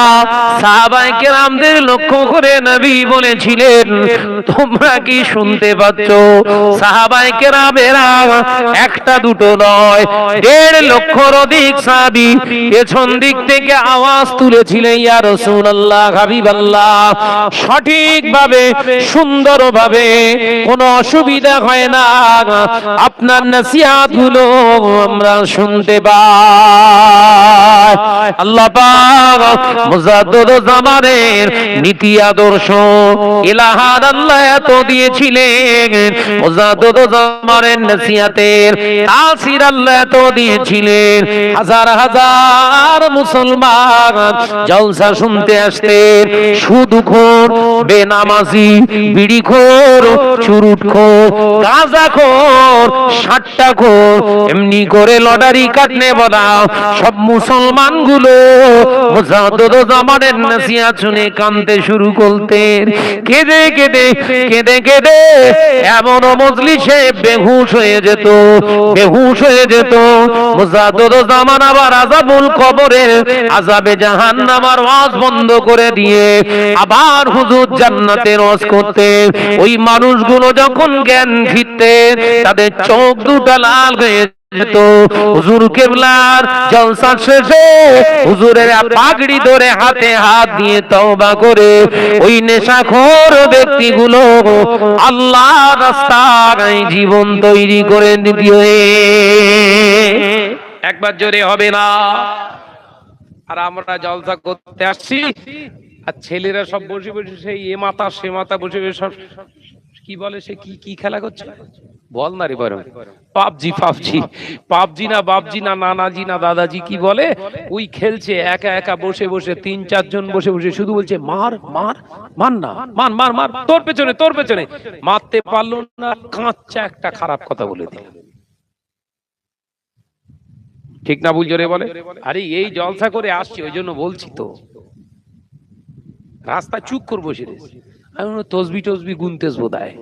সাহাবায়ে কেরামদের লক্ষ্য করে নবী বলেছিলেন, তোমরা কি শুনতে পাচ্ছ? সাহাবায়ে কেরামেরা একটা দুটো নয়, 1.5 লক্ষর অধিক সাহাবী পেছন দিক থেকে আওয়াজ তুলেছিলেন, ইয়া রাসূলুল্লাহ, হাবিবাল্লাহ, সঠিকভাবে সুন্দরভাবে, কোনো অসুবিধা হয় না, আপনার নসিহত গুলো আমরা শুনতে পাই। আল্লাহ পাক মুজাদ্দিদ জামানের নীতি আদর্শ ইলাহাত আল্লাহ এত দিয়েছিলেন, মুজাদ্দিদ জামানের নসিহতের তাসির আল্লাহ এত দিয়েছিলেন, হাজার হাজার মুসলমান জলসা শুনতে আসতেন। সুদখোর, বেনামাজি, বিড়িখোর, চুরুটখোর, গাঁজাখোর, সাট্টাখোর, এমনি করে লটারি কাটনে বলা সব মুসলমান গুলো মুজাদ্দিদ জামানের নসিহত শুনে কাঁদতে শুরু করতেন। কেঁদে কেঁদে কেঁদে কেঁদে এমন মজলিসে বেহুশ হয়ে যেত, বেহুশ হয়ে যেত। মুজাদ্দিদ জামান আবার আযাবুল কবরের, আযাবে জাহান্নামের ওয়াজ বন্ধ করে দিয়ে আবার হুজুর জান্নাতের ওয়াজ করতেন। ওই মানুষগুলো যখন জ্ঞান ফিরতেন, তাদের চোখ দুটো লাল হয়ে যেত। হুজুর কেবলার জলসা শেষে হুজুরের পাগড়ি ধরে হাতে হাত দিয়ে তওবা করে ওই নেশাখোর ব্যক্তিগুলো আল্লাহর রাস্তায় জীবন তৈরি করে দিয়ে। একবার জোরে হবে না? আর আমরা জলসা করতে আসছি, আর ছেলেরা সব বসে বসে সেই এ মাথা সে মাথা বসে বসে সব কি বলে, সে কি কি খেলা করছে বল না রে বরং, পাবজি পাবজি পাবজি না বাবজি না নানাজি না দাদাজি কি বলে, ওই খেলছে একা একা বসে বসে, 3-4 জন বসে বসে শুধু বলছে মার মার মার না, মার মার মার, তোর পেছনে তোর পেছনে, মারতে পারলো না, কাঁচা একটা খারাপ কথা বলে দিল। ঠিক না ভুল জোরে বলে? আরে এই জলসা করে আসছি ওই জন্য বলছি তো, রাস্তা চুপ করে বসে রয়েছে, আমি তসবি টসবি গুনতেস বোধহয়,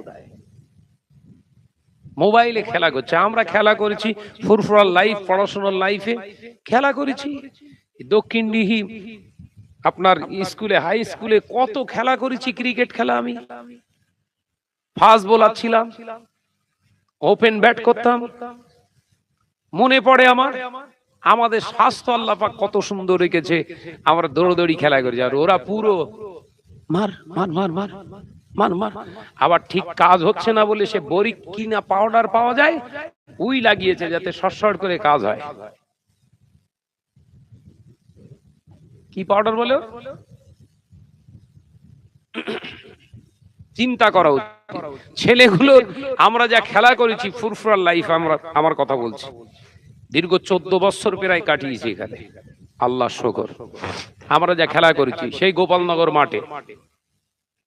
মোবাইলে খেলা করছে। আমরা খেলা করেছি ফুরফুরার লাইফ, পড়াশোনার লাইফে খেলা করেছি, দক্ষিণ ডিহি আপনার স্কুলে হাই স্কুলে কত খেলা করেছি, ক্রিকেট খেলা, আমি ফাস্ট বোলার ছিলাম, ওপেন ব্যাট করতাম। মনে পড়ে আমাদের স্বাস্থ্য আল্লাহ পাক কত সুন্দর রেখেছে, আমরা দৌড়দৌড়ি খেলা করেছি, আর ওরা পুরো মার মার মার মার মার মার। আবার ঠিক কাজ হচ্ছে না বলে সে বরিক কিনা পাউডার পাওয়া যায়, উই লাগিয়েছে যাতে সরসর করে কাজ হয়। কি পাউডার বলে চিন্তা করা উচিত। ছেলেগুলো আমরা যা খেলা করেছি ফুরফুরার লাইফ, আমার কথা বলছি, দীর্ঘ 14 বছর প্রায় কাটিয়েছি এখানে, আল্লাহ শুকর। আমরা যা খেলা করেছি সেই গোপালনগর মাঠে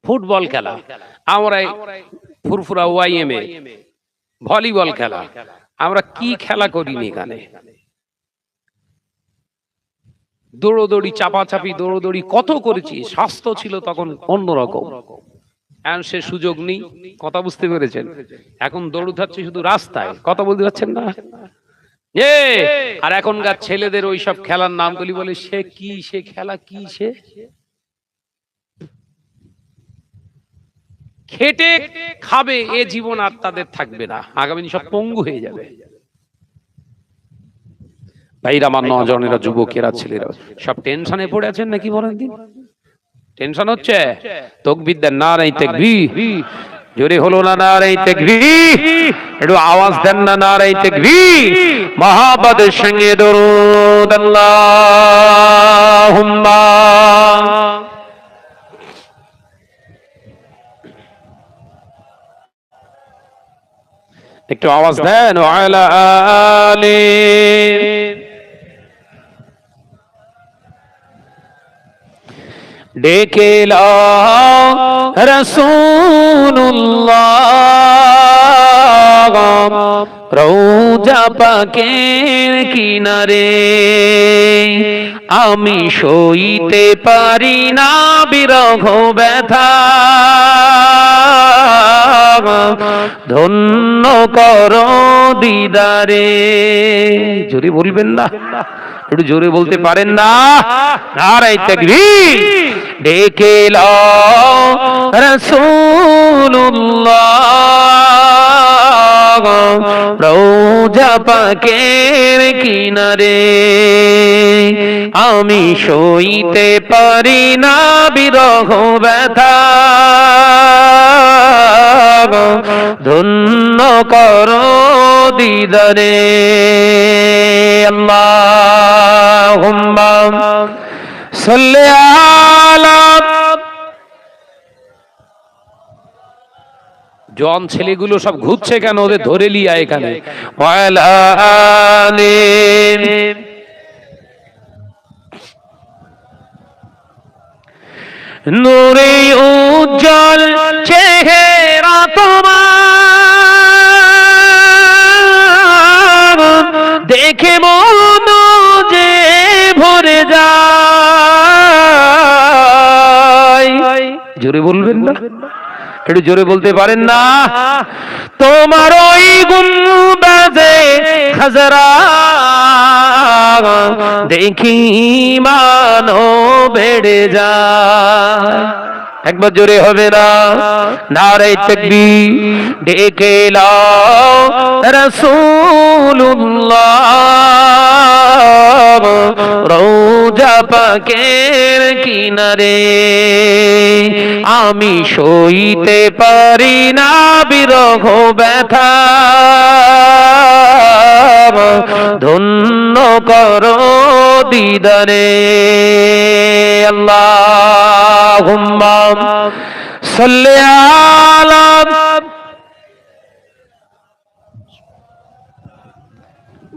ফুটবল খেলা, আমরা ফুরফুরা ওয়াইএম এ ভলিবল খেলা, আমরা কি খেলা করিনি এখানে, দৌড়দৌড়ি চাপাচাপি দৌড়দৌড়ি কত করেছি। স্বাস্থ্য ছিল তখন অন্যরকম, এখন সে সুযোগ নেই, কথা বুঝতে পেরেছেন? এখন দৌড় থাকছে শুধু রাস্তায়, কথা বলতে পারছেন না। আর এখনকার ছেলেদের ওই সব খেলার নামগুলি বলে সে কি, সে খেলা কি, সে খেটে খাবে এ জীবন আর তাদের থাকবে না, আগামী দিন সব পঙ্গু হয়ে যাবে। ভাইরা আমার, নজনেরা, যুবকেরা, ছেলেরা সব টেনশনে পড়ে আছেন নাকি বলেন দিন? টেনশন হচ্ছে? তাকবীর দেন, নারে তাকবীর, জোরে হলো না নারে তাকবীর, একটু আওয়াজ দেন না নারে তাকবীর, মহব্বতের সঙ্গে দরুদ আল্লাহুম্মা। একটু আওয়াজ দেন, ওয়ালা আলি। ডেকে লাও রাসূলুল্লাহ রওজা পাকের কিনারে, আমি সইতে পারি না বিরহ ব্যথা, ধন্য করো দিদারে। জোরে বলবেন না? একটু জোরে বলতে পারেন না? নারে তাকবীর। ডেকে লাও রাসূলুল্লাহ রওজা পাকের কিনারে, আমি সইতে পারি না বিরহ ব্যথা, ধন্য করো দিদারে। আল্লাহুম্মা সাল্লি আলা। জন ছেলেগুলো সব ঘুরছে কেন? ওদের ধরে লিয়া এখানে। ওয়ালা আলি। নূরে উজ্জ্বল চেহারা তোমার, দেখে মন যে ভরে যায়। জোরে বলবেন না? একটু জোরে বলতে পারেন না? তোমার ওই গুম্বাজে খাজরা দেখি মানো বেড়ে যায়। একবার জোরে হবে না? নারে তাকবীর। ডেকে লাও রাসূলুল্লাহ রওজা পাকের কিনারে, আমি সইতে পারি না বিরহ ব্যথা, ধন্য করো দিদারে। আল্লাহ আল্লাহুম্মা সাল্লি আলা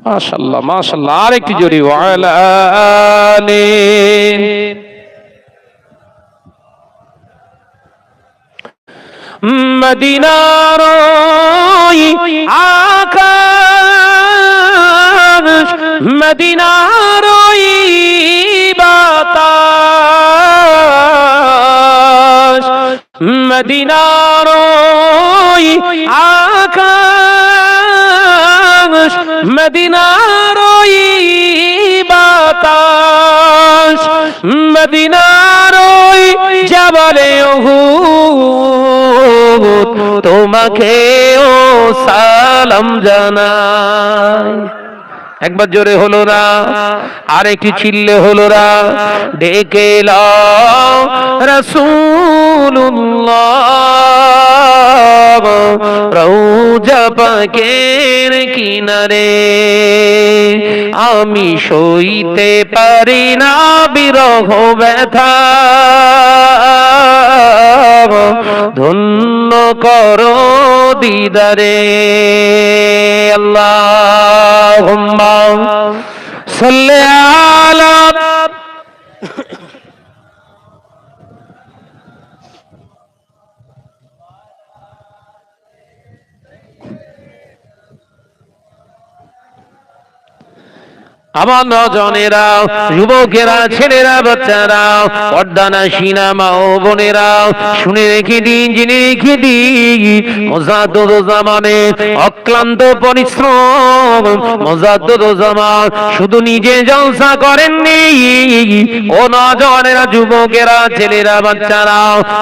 মাশাআল্লাহ মাশাআল্লাহ আর একটু জোরে ওয়ালা আলিন মদিনার আকাশ মদিনার বাতাস মদিনার আকাশ মদিনার বাতাস মদিনার জবালে উহুদ তোমাকেও সালাম জানাই। একবার জোরে হলো না, আর একটু চিল্লে হলো না, ডেকে লাও রাসূলুল্লাহ রওজা পাকের কিনারে। আমি সইতে পারি না বিরহ ব্যথা, ধন্য করো দিদারে। আল্লাহুম্মা সাল্লি আলা আমার নজনেরা, যুবকেরা, ছেলেরা, বাচ্চারা, পর্দানাশীনা মা ও বোনেরা, শুনে রেখে দিন, জেনে রেখে দিন, মুজাদ্দিদুজ্জামানে অক্লান্ত পরিশ্রম। মুজাদ্দিদুজ্জামান শুধু নিজে জলসা করেননি, ও নজনেরা, যুবকেরা, ছেলেরা, বাচ্চারা,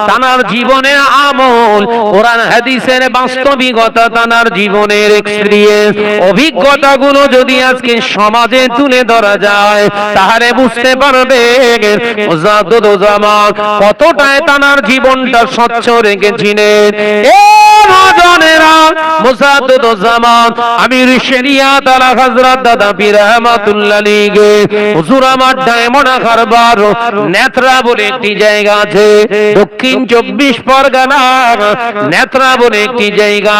তানার জীবনের আমল, কোরআন হাদিসের বাস্তবিকতা, তানার জীবনের এক্সপেরিয়েন্স, অভিজ্ঞতাগুলো যদি আজকে সমাজে তুলে ধরা যায় তাহলে বুঝতে পারবে মুজাদ্দিদুজ্জামান কতটাই তানার জীবনটা স্বচ্ছ রেখেছিলেন। মুজাদ্দিদুজ্জামান আমির শরিয়াত আলা হযরত দাদা পীর রহমাতুল্লাহ আলাইহি হুজুর আমার ডায়মন্ড হারবার নেত্রা বলে একটি জায়গা আছে, দক্ষিণ 24 পরগনা নেত্রা বলে একটি জায়গা।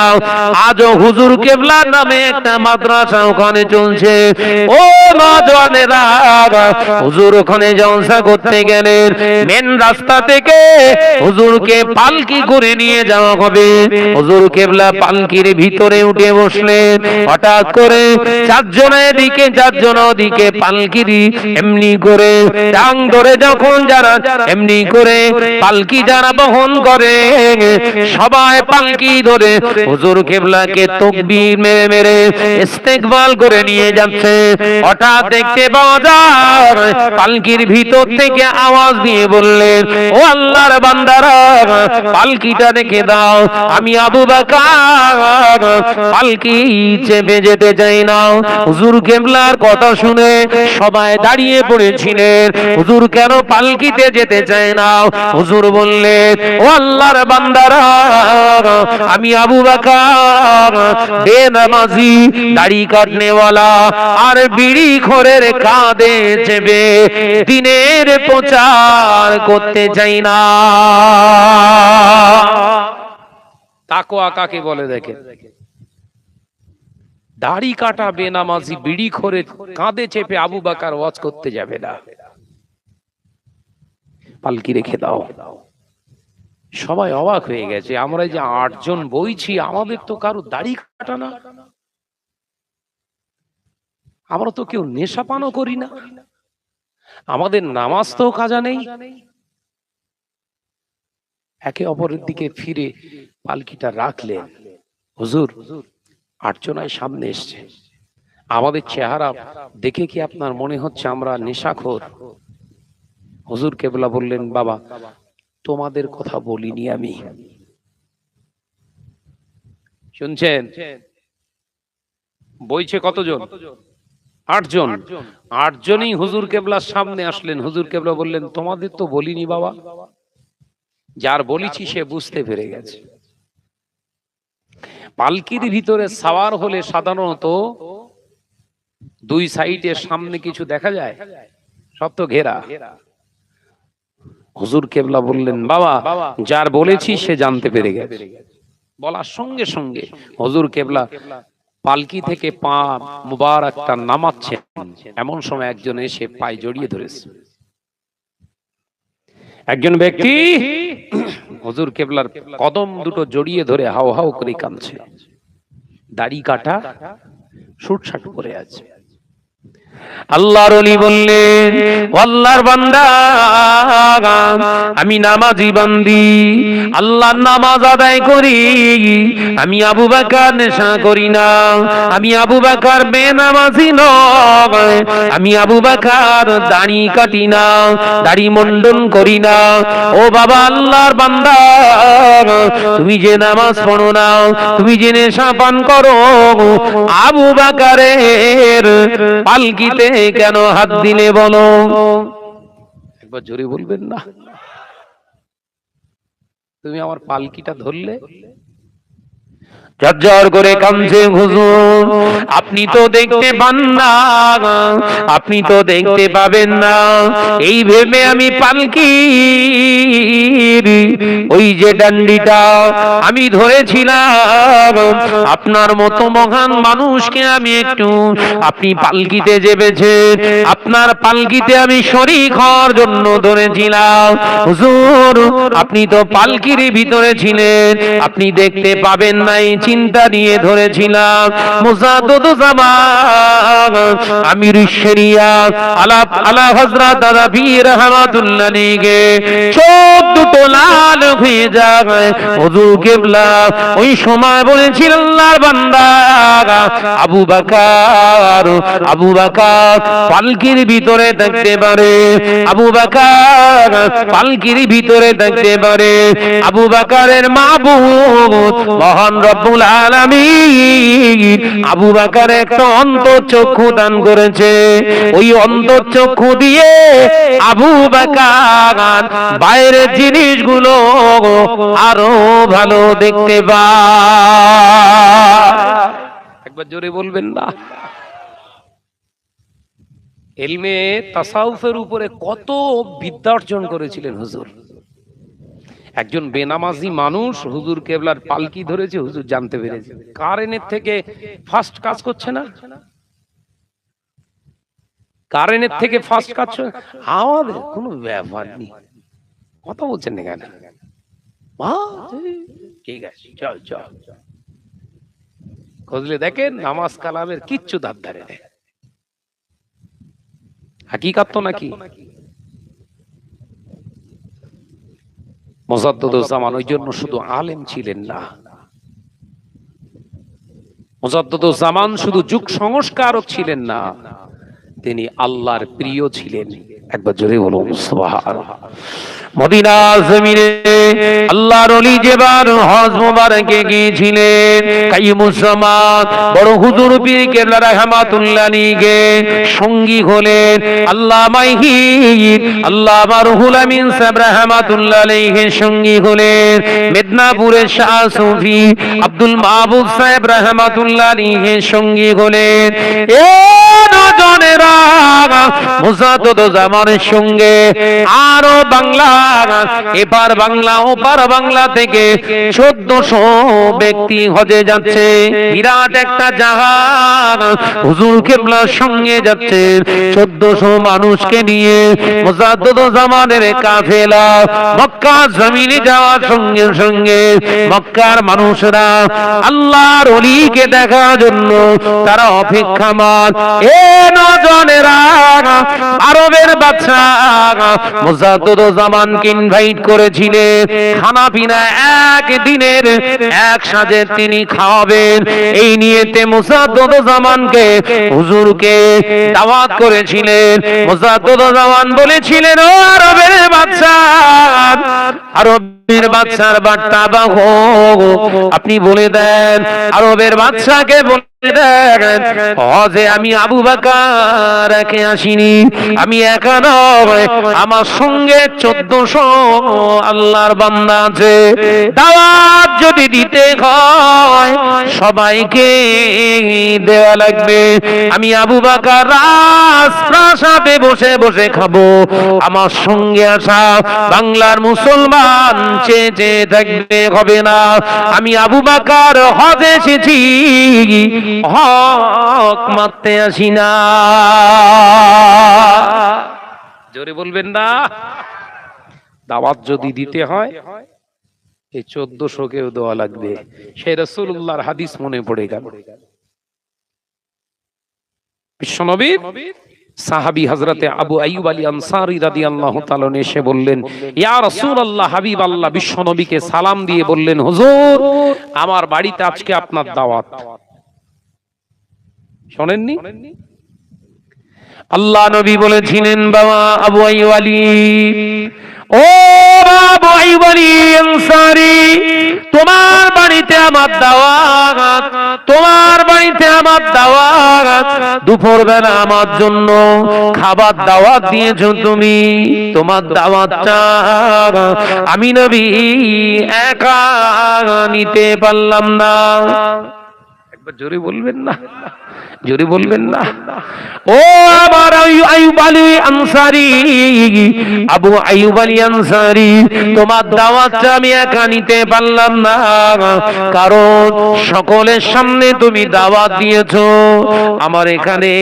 আজও হুজুর কেবলা নামে একটা মাদ্রাসা ওখানে চলছে। ও নওজওয়ানেরা, হুজুর ওখানে জলসা করতে গেলেন, মেন রাস্তা থেকে হুজুরকে পালকি করে নিয়ে যাওয়া হবে। হুজুর কেবলা পালকির ভিতরে উঠে বসলেন, হঠাৎ করে চারজন এদিকে চারজন ওদিকে পালকির এমনি করে টাং ধরে যখন যারা এমনি করে পালকি যারা বহন করে সবাই পালকি ধরে হুজুর কেবলাকে তাকবীর মেরে মেরে ইস্তেকবাল করে নিয়ে যাচ্ছে। হঠাৎ দেখতে পাওয়া যায় পালকির ভিতর থেকে আওয়াজ দিয়ে বললেন, ও আল্লাহর বান্দারা, পালকিটা রেখে দাও, আমি আবু বকর পালকি চেপে যেতে চাই না। হুজুর কেবলার কথা শুনে সবাই দাঁড়িয়ে পড়েছিলেন। হুজুর কেন পালকিতে যেতে চায় না? হুজুর বললেন, ও আল্লাহর বান্দারা, আমি আবু বকর বেনামাজি, দাড়ি কাটনেওয়ালা আর বিড়ি খোরের কাঁধে চেপে দিনের প্রচার করতে চাই না। তাকওয়া কাকে বলে দেখেন? দাড়ি কাটা বেনামাজি বিড়ি খোরের কাঁধে চেপে আবু বকর ওয়াজ করতে যাবে না। পালকি রেখে দাও। সবাই অবাক হয়ে গেছে, আমরা যে 8 জন বইছি, আমাদের তো কারো দাড়ি কাটা না, আমরা তো কেউ নেশা পানও করি না, আমাদের নামাজ তো কাজা নেই। একে অপরের দিকে ফিরে পালকিটা রাখলেন। হুজুর 8 জনাই সামনে এসছে, আমাদের চেহারা দেখে কি আপনার মনে হচ্ছে আমরা নেশাখোর? হুজুর কেবলা বললেন, বাবা তোমাদের কথা বলিনি আমি। শুনছেন? বইছে কতজন? 8 জন। 8 জনই হুজুর কেবলার সামনে আসলেন। হুজুর কেবলা বললেন, তোমাদের তো বলিনি বাবা, যার বলেছি সে বুঝতে পেরে গেছে। পালকির ভিতরে সাওয়ার হলে সাধারণত 2 সাইডে সামনে কিছু দেখা যায়, সব তো ঘেরা। হুজুর কেবলা বললেন, বাবা যার বলেছি সে জানতে পেরে গেছে। বলার সঙ্গে সঙ্গে হুজুর কেবলা পালকি থেকে পা মুবারকটা নামাচ্ছেন, এমন সময় একজন এসে পায়ে জড়িয়ে ধরেছে। একজন ব্যক্তি হুজুর কেবলার কদম দুটো জড়িয়ে ধরে হাও হাও করে কাঁদছে, দাড়ি কাটা, শুটশাট পরে আছে। আল্লাহর ওলি বললেন, আল্লাহর বান্দা, আমি নামাজি বান্দি, আল্লাহর নামাজ আদায় করি, আমি আবু বকর নেশা করি না, আমি আবু বকর বেনামাজি নয়, আমি আবু বকর দাড়ি কাটি না, দাড়ি মুন্ডন করি না। ও বাবা আল্লাহর বান্দা, তুমি যে নামাজ পড়ো না, তুমি যে নেশা পান করো, আবু বকরের পালকিতে কেন হাত দিলে বলো? একবার জোরে বলবেন না? তুমি আমার পালকিটা ধরলে। ঝরঝর করে কাঁদছে হুজুর, আপনি তো দেখতে পান না, আপনি তো দেখতে পাবেন না, এই ভেবে আমি পালকির ওই যে ডান্ডিটা আমি ধরেছিলাম, আপনার মতো মহান মানুষকে আমি একটু, আপনি পালকিতে চেপেছেন, আপনার পালকিতে আমি শরীক হওয়ার জন্য ধরেছিলাম। হুজুর আপনি তো পালকির ভিতরে ছিলেন, আপনি দেখতে পাবেন নাই, চিন্তা নিয়ে ধরেছিলাম। মুজাদ্দুজ্জামান আমির শরিয়াত আলা হযরত পীর রহমাতুল্লাহ আলাইহি চোখ দুটো লাল হয়ে যায়। হুজুর কিবলা ওই সময় বলেছিলেন, আল্লাহর বান্দা আবু বকর, আবু বকর পালকির ভিতরে থাকতে পারে, আবু বকর পালকির ভিতরে থাকতে পারে। আবু বকরের মাবুদ মহান রব্বুল আলামিন আবু বকর একটা অন্তর্চক্ষু দান করেছে, ওই অন্তর্চক্ষু দিয়ে আবু বকর বাইরের জিনিসগুলো আরো ভালো দেখতে পায়। একবার জোরে বলবেন না? ইলমে তাসাউফের উপরে কত বিদ্যা অর্জন করেছিলেন হুজুর। একজন বেনামাজি মানুষ হুজুর কেবলার পালকি ধরেছে, হুজুর জানতে পেরেছে। কারেন্টের থেকে ফাস্ট কাজ করছে না, কারেন্টের থেকে ফাস্ট কাজ আমাদের কোনো ব্যাপার নেই। কথা বলছেন না কেন? ঠিক আছে, চল চল। খুঁজলে দেখেন নামাজ কালামের কিচ্ছু ধার ধারে নেই। হাকিকাত তো নাকি? মুজাদ্দুজ্জামান ওই জন্য শুধু আলেম ছিলেন না, মুজাদ্দুজ্জামান শুধু যুগ সংস্কারক ছিলেন না, তিনি আল্লাহর প্রিয় ছিলেন। একবার জোরে বলুন সুবহানাল্লাহ। মদিনার জমিনে আল্লাহর ওলি যেবার হজ মোবারকে গিয়েছিলেন, কাইয়ুমুজ জামান বড় হুজুর পীর কেবলা রাহমাতুল্লাহ আলাইহি সঙ্গী হলেন আল্লামা মাইহিদ, আল্লামা রুহুল আমিন সাহেব রাহমাতুল্লাহ আলাইহি সঙ্গী হলেন মেদিনীপুরের শাহ সুফি আব্দুল মাহবুব সাহেব রাহমাতুল্লাহ আলাইহি সঙ্গী হলেন। এ নজনেরা মুজাদ্দুজ্জামানের সঙ্গে আরো বাংলা, এপার বাংলা ওপার বাংলা থেকে 1400 ব্যক্তি হজে যাচ্ছে। বিরাট একটা জাহাজ হুজুর কিবলার সঙ্গে যাচ্ছে, 1400 মানুষকে নিয়ে মুজাদ্দুজ্জামানের কাফেলা মক্কা জমিনে যাওয়ার সঙ্গে সঙ্গে মক্কার মানুষরা আল্লাহর ওলিকে দেখার জন্য তারা অপেক্ষামান। এ নজনেরা আরবের বাদশা মুজাদ্দুজ্জামানকে ইনভাইট করেছিলেন, খানা পিনা একদিনের এক সাজে তিনি খাওয়াবেন, এই নিয়েতে মুজাদ্দুজ্জামানকে হুজুরকে দাওয়াত করেছিলেন। মুজাদ্দুজ্জামান বলেছিলেন, ও আরবের বাদশা, আরবের বাদশার বার্তা বাহক আপনি বলে দেন, আরবের বাদশাকে বলে হজে আমি আবু বকর একা আসিনি, আমি একা নয়, আমার সঙ্গে 1400 আল্লাহর বান্দা আছে। দাওয়াত যদি দিতে হয় সবাইকে দেওয়া লাগবে। আমি আবু বকর রাজপ্রাসাদে বসে বসে খাবো, আমার সঙ্গে আসা বাংলার মুসলমান চেয়ে চেয়ে থাকবে, হবে না। আমি আবু বকর হজে এসেছি, হক মারতে আসি না। জোরে বলবেন না। দাওয়াত যদি দিতে হয় এই 1400 কেও দেওয়া লাগবে। সেই রাসূলুল্লাহর হাদিস মনে পড়ে গেল। বিশ্বনবীর সাহাবী হযরতে আবু আইয়ুব আল আনসারী রাদিয়াল্লাহু তাআলা এসে বললেন, ইয়া রাসূলুল্লাহ, হাবিব আল্লাহ, বিশ্বনবীকে সালাম দিয়ে বললেন, হুজুর আমার বাড়িতে আজকে আপনার দাওয়াত। শুনেননি? আল্লাহ নবী বলেছিলেন, বাবা আবু আইয়ুব আলী, ও আবু আইয়ুব আলী আনসারী, তোমার বাড়িতে আমার দাওয়াত, তোমার বাড়িতে আমার দাওয়াত। দুপুর বেলা আমার জন্য খাবার দাওয়াত দিয়েছো তুমি, তোমার দাওয়াতটা আমি নবী একা নিতে পারলাম না। একবার জোরে বলবেন না, জোরে বলবেন না। ও আমার আইয়ুব আলী আনসারী, আবু আইয়ুব আলী আনসারী, তোমার দাওয়াতটা আমি একা নিতে পারলাম না, কারণ সকলের সামনে তুমি দাওয়াত দিয়েছো। আমার এখানে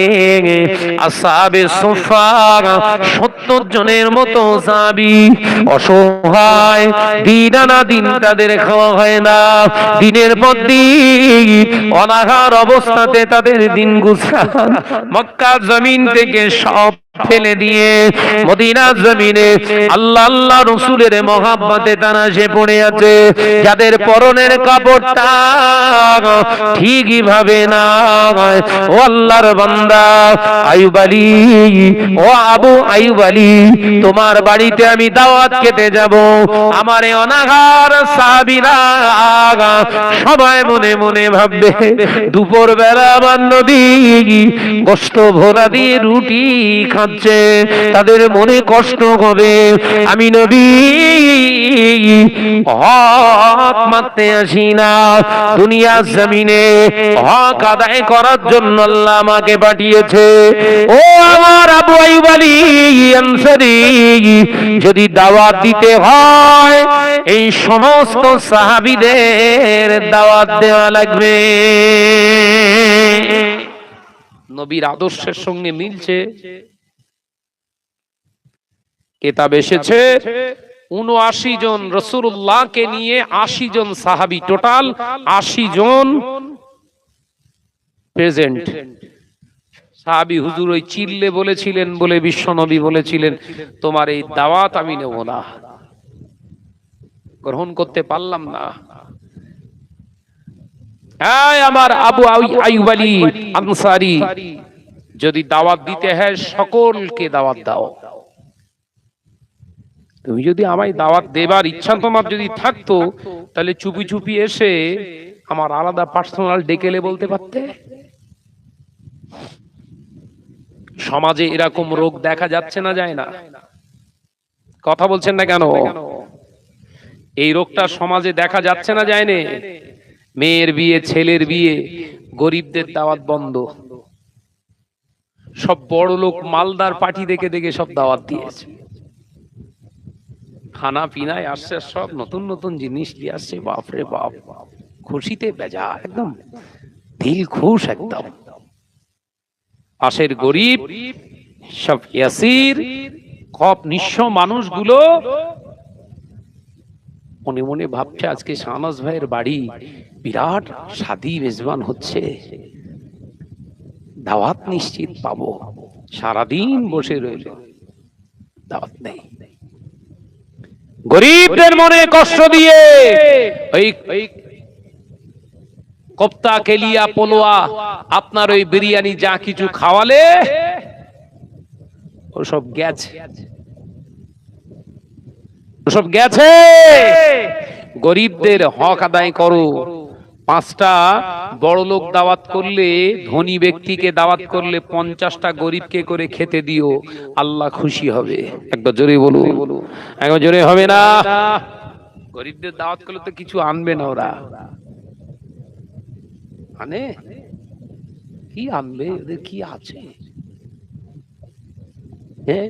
আসহাবে সুফফা 70 জনের মতো সাহাবী অসহায়, দিন আনা দিন তাদের খাওয়া হয় না, দিনের পর দিন অনাহার অবস্থাতে তাদের দিন গুছরান। মক্কা জমিন থেকে সব ফেলে দিয়ে মদিনা জমিনে আল্লাহ আল্লাহ রাসূলের মহব্বতে তারা এসে পড়ে আছে, যাদের পরনের কাপড়টা ঠিকই ভাবে না। ও আল্লাহর বান্দা আইয়ুব আলী, ও আবু আইয়ুব আলী, তোমার বাড়িতে আমি দাওয়াত খেতে যাব। আমার এই অনাহার সাহাবীরা সবাই মনে মনে ভাববে, দুপুর বেলা আমার নবী গোশত ভরা দিয়ে রুটি খাচ্ছে, তাদের মনে কষ্ট হবে। আমি নবী হক মারতে আসি না, দুনিয়ার জমিনে হক আদায় করার জন্য আল্লাহ আমাকে পাঠিয়েছে। ও আমার আবু আইয়ুব আলী আনসারী, যদি দাওয়াত দিতে হয় এই সমস্ত সাহাবীদের দাওয়াত দেওয়া লাগবে। নবীর আদর্শের সঙ্গে মিলছে। কিতাব এসেছে ৭৯ জন রাসূলুল্লাহকে নিয়ে ৮০ জন সাহাবী, টোটাল ৮০ জন প্রেজেন্ট সাহাবী। হুজুর ওই চিল্লে বলেছিলেন বলে বিশ্বনবী বলেছিলেন, তোমার এই দাওয়াত আমি নেব না, গ্রহণ করতে পারলাম না। আমার আবু আইয়ুব আলী আনসারী, যদি দাওয়াত দিতে হয় সকলকে দাওয়াত দাও। তুমি যদি আমায় দাওয়াত দেবার ইচ্ছা তোমার যদি থাকতো, তাহলে চুপি চুপি এসে আমার আলাদা পার্সোনাল ডেকেলে বলতে পারতে। সমাজে এরকম রোগ দেখা যাচ্ছে না, যায় না? কথা বলছেন না কেন? এই রোগটা সমাজে দেখা যাচ্ছে না, যায় না? মেয়ের বিয়ে, ছেলের বিয়ে, গরিবদের দাওয়াত বন্ধ। সব বড় লোক মালদার পার্টি দেখে দেখে সব দাওয়াত দিয়েছে। খানা পিনায় আসছে, সব নতুন নতুন জিনিস দিয়ে আসছে। বাপরে বাপ, খুশিতে বেজা, একদম দিল খুশ একদম। পাশের গরিব সব ইয়াসির কপ নিঃস্ব মানুষগুলো মনে মনে ভাবছে, আজকে শাহনাজ ভাইয়ের বাড়ি বিরাট শাদী মেজবান হচ্ছে, দাওয়াত নিশ্চিত পাবো। সারাদিন বসে রইল, দাওয়াত নেই। গরিবদের মনে কষ্ট দিয়ে ওই কোপ্তা, কেলিয়া, পোলোয়া, আপনার ওই বিরিয়ানি যা কিছু খাওয়ালে ওসব গেছে, ওসব গেছে। গরিবদের হক আদায় করো। 5টা বড় লোক দাওয়াত করলে, ধনী ব্যক্তিকে দাওয়াত করলে 50টা গরিবকে করে খেতে দিও, আল্লাহ খুশি হবে। একবার জোরে বলুন, একবার জোরে হবে না? গরিবদের দাওয়াত করলে তো কিছু আনবে না ওরা, আনে কি আনবে, ওদের কি আছে? হ্যাঁ,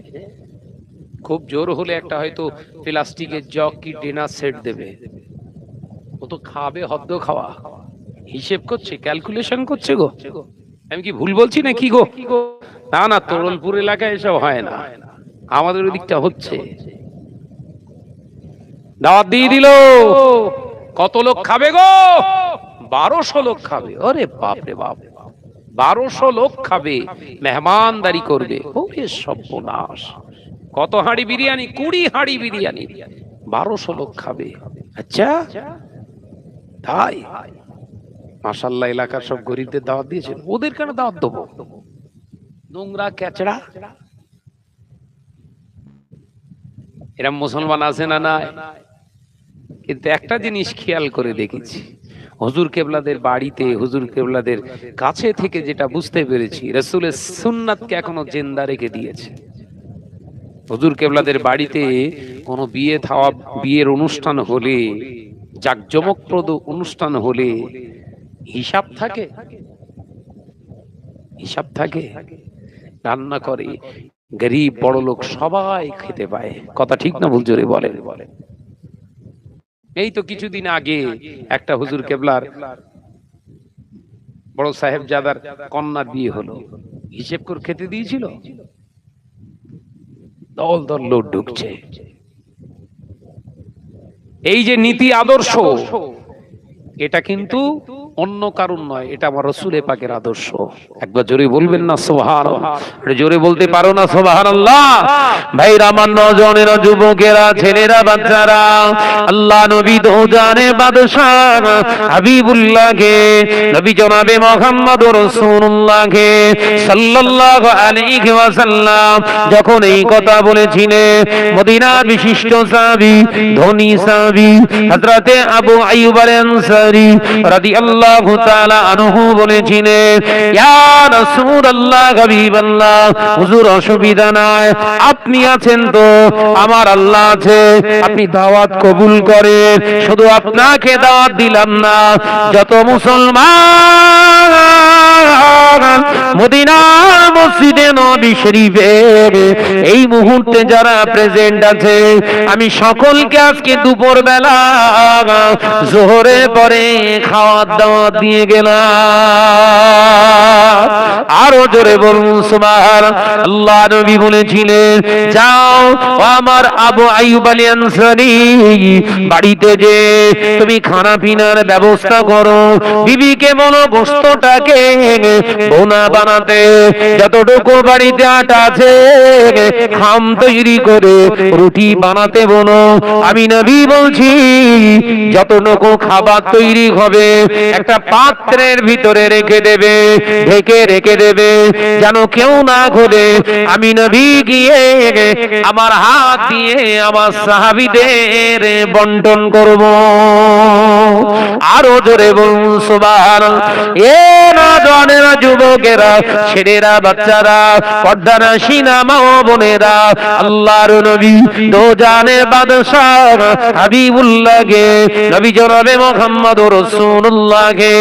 খুব জোর হলে একটা হয়তো প্লাস্টিকের জগ কি ডিনার সেট দেবে, ও তো খাবে, হদ্দ খাওয়া, হিসেব করছে, ক্যালকুলেশন করছে গো। আমি কি ভুল বলছি না কি গো? না না, তরলপুর এলাকায় এসব হয় না, আমাদের ওই দিকটা হচ্ছে। দাওয়াত দিয়ে দিল, কত লোক খাবে গো? 1200 লোক খাবে। ওরে বাপ রে বাপ, 1200 লোক খাবে, মেহমানদারি করবে। ওরে সর্বনাশ, কত হাঁড়ি বিরিয়ানি? 20 হাঁড়ি বিরিয়ানি, 1200 লোক খাবে। আচ্ছা তাই, মাশাআল্লাহ, এলাকার সব গরিবদের দাওয়াত দিয়েছেন, ওদের কেন দাওয়াত দেবো? নোংরা ক্যাচড়া, এরা মুসলমান আছে না? নাই। কিন্তু একটা জিনিস খেয়াল করে দেখেছি, হুজুর কেবলাদের বাড়িতে, হুজুর কেবলাদের কাছে থেকে যেটা বুঝতে পেরেছি, রাসূলের সুন্নাতকে এখনো জিন্দা রেখে দিয়েছে। হুজুর কেবলাদের বাড়িতে কোনো বিয়ের অনুষ্ঠান হলে, জাকজমকপ্রদ অনুষ্ঠান হলে হিসাব থাকে, হিসাব থাকে, রান্না করে, গরিব বড় লোক সবাই খেতে পায়। কথা ঠিক না ভুল? জোরে বলেন। এই তো কিছুদিন আগে একটা হুজুর কেবলার বড় সাহেবজাদার কন্যার বিয়ে হলো, হিসেব করে খেতে দিয়েছিল, দল দল লোক ঢুকছে। এই যে নীতি আদর্শ, এটা কিন্তু অন্য কারণ নয়, এটা আমার রাসূলের পাকের আদর্শ। একবার জোরে বলবেন না সুবহানাল্লাহ? জোরে বলতে পারো না সুবহানাল্লাহ? ভাইরা আমার, নওজওয়ানেরা, যুবকেরা, ছেলেরা, বাচ্চারা, আল্লাহ নবী দো জানে বাদশাহ হাবিবুল্লাহকে, নবী জনাবে মুহাম্মদুর রাসূলুল্লাহকে সাল্লাল্লাহু আলাইহি ওয়াসাল্লাম যখন এই কথা বলেছিলেন, মদিনার বিশিষ্ট সাহাবী, ধনী সাহাবী হযরতে আবু আইয়ুব আল-আনসারী রাদিয়াল্লাহু তাআলা আনহু বলেছিলেন, ইয়া রাসূলুল্লাহ, হাবিবাল্লাহ, হুজুর অসুবিধা নাই, আপনি আছেন তো, আমার আল্লাহ আছে, আপনি দাওয়াত কবুল করেন। শুধু আপনাকে দাওয়াত দিলাম না, যত মুসলমান মদিনার মসজিদে নবী শরীফের এই মুহূর্তে যারা প্রেজেন্ট আছে, আমি সকলকে আজকে দুপুর বেলা জোহরের পরে খাওয়ার দাওয়াত দিয়ে গেলাম। আরো জোরে বলুন সুবহানাল্লাহ। নবী বলেছিলেন, যাও আমার আবু আইয়ুব আল-আনসারী, বাড়িতে যে তুমি খানা পিনার ব্যবস্থা করো, বিবিকে বলো গোশতটাকে বোনা বানাতে, যতটুকু বাড়িতে আটা আছে খাম তৈরি করে রুটি বানাতে বলো। আমি নবী বলছি, যতটুকু খাবার তৈরি হবে একটা পাত্রের ভিতরে রেখে দেবে, ঢেকে রেখে দেবে, যেন কেউ না খোলে। আমি নবী গিয়ে আমার হাত দিয়ে আমার সাহাবীদের বন্টন করব। আরো জোরে বলুন সুবহানাল্লাহ। এ নওজওয়ানেরা, যুবকেরা, ছেলেরা, বাচ্চারা, পর্দানশীনা মা ও বোনেরা, আল্লাহর নবী দো জানের বাদশাহ হাবিবুল্লাহকে, নবী জনাবে মুহাম্মদুর রাসূলুল্লাহকে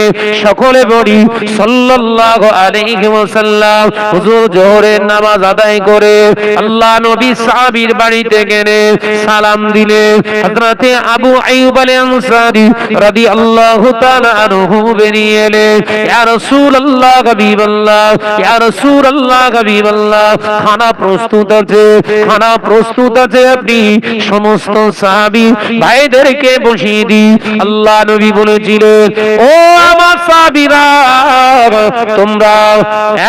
সকলে বলি সাল্লাল্লাহু আলাইহি ওয়াসাল্লাম। হুজুর জোহরের নামাজ আদায় করে আল্লাহ নবী সাহাবীর বাড়িতে গেলে সালাম দিলে, হযরতে আবু আইয়ুব আল-আনসারী রাদিয়াল্লাহু তাআলা আনহু বেরিয়ে এলেন, ইয়া রাসূলুল্লাহ, হাবিবাল্লাহ, ইয়া রাসূলুল্লাহ, হাবিবাল্লাহ, খানা প্রস্তুত আছে, খানা প্রস্তুত আছে, আপনি সমস্ত সাহাবী ভাইদেরকে বসিয়ে দিন। আল্লাহ নবী বলেছিলেন, ও আমার সাহাবীরা, তোমরা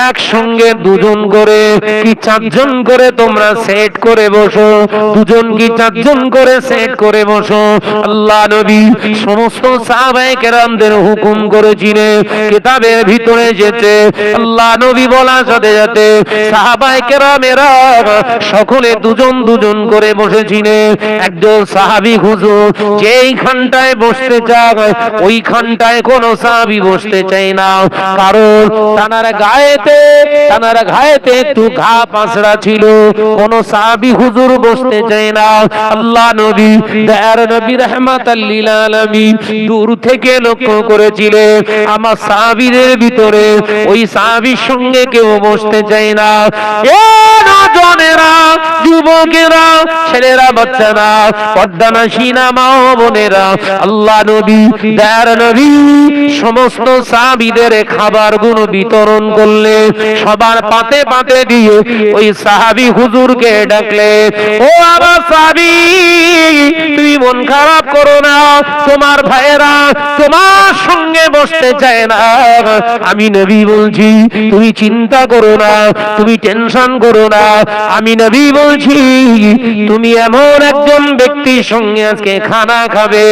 একসঙ্গে দুজন করে কি চারজন করে তোমরা সেট করে বসো, দুজন কি চারজন করে সেট করে বসো। আল্লাহ নবী সমস্ত সাহাবায়ে কেরামদের হুকুম করেছিলেন কিতাবের ভিতরে যেতে। আল্লাহ নবী বলার সাথে সাথে সাহাবায়ে কেরামেরা সকলে দুজন দুজন করে বসেছিলেন। একজন সাহাবী হুজুর যেইখানটায় বসতে চায় ওইখানটায় কোন সাহাবী বসতে চায় না, কারণ তার গায়ে ঘায়েতে একটু ঘা পাঁচড়া ছিল, কোন সাহাবী হুজুর বসতে চায় না। আল্লাহ নবী দয়ার নবী রাহমাতাল লিল আলামিন দূর থেকে লক্ষ্য করেছিলেন আমার সাহাবীদের ভিতরে ওই সাহাবীর সঙ্গে কেউ বসতে চায় না। এ নজনেরা, যুবকেরা, ছেলেরা, বাচ্চারা, পর্দানাসীনা মা ও বোনেরা, আল্লাহ নবী দয়ার নবী সমস্ত সাহাবীদের খাবারগুলো বিতরণ করলে সবার পাতে পাতে দিয়ে ওই সাহাবী হুজুরকে ডাকলে, ও আমার সাহাবী, তুমি মন খারাপ করো না, তোমার ভাইয়েরা তোমার সঙ্গে বসতে চায় না। আমি নবী বলছি তুমি চিন্তা করো না, তুমি টেনশন করো না। আমি নবী বলছি তুমি এমন একজন ব্যক্তির সঙ্গে আজকে খানা খাবে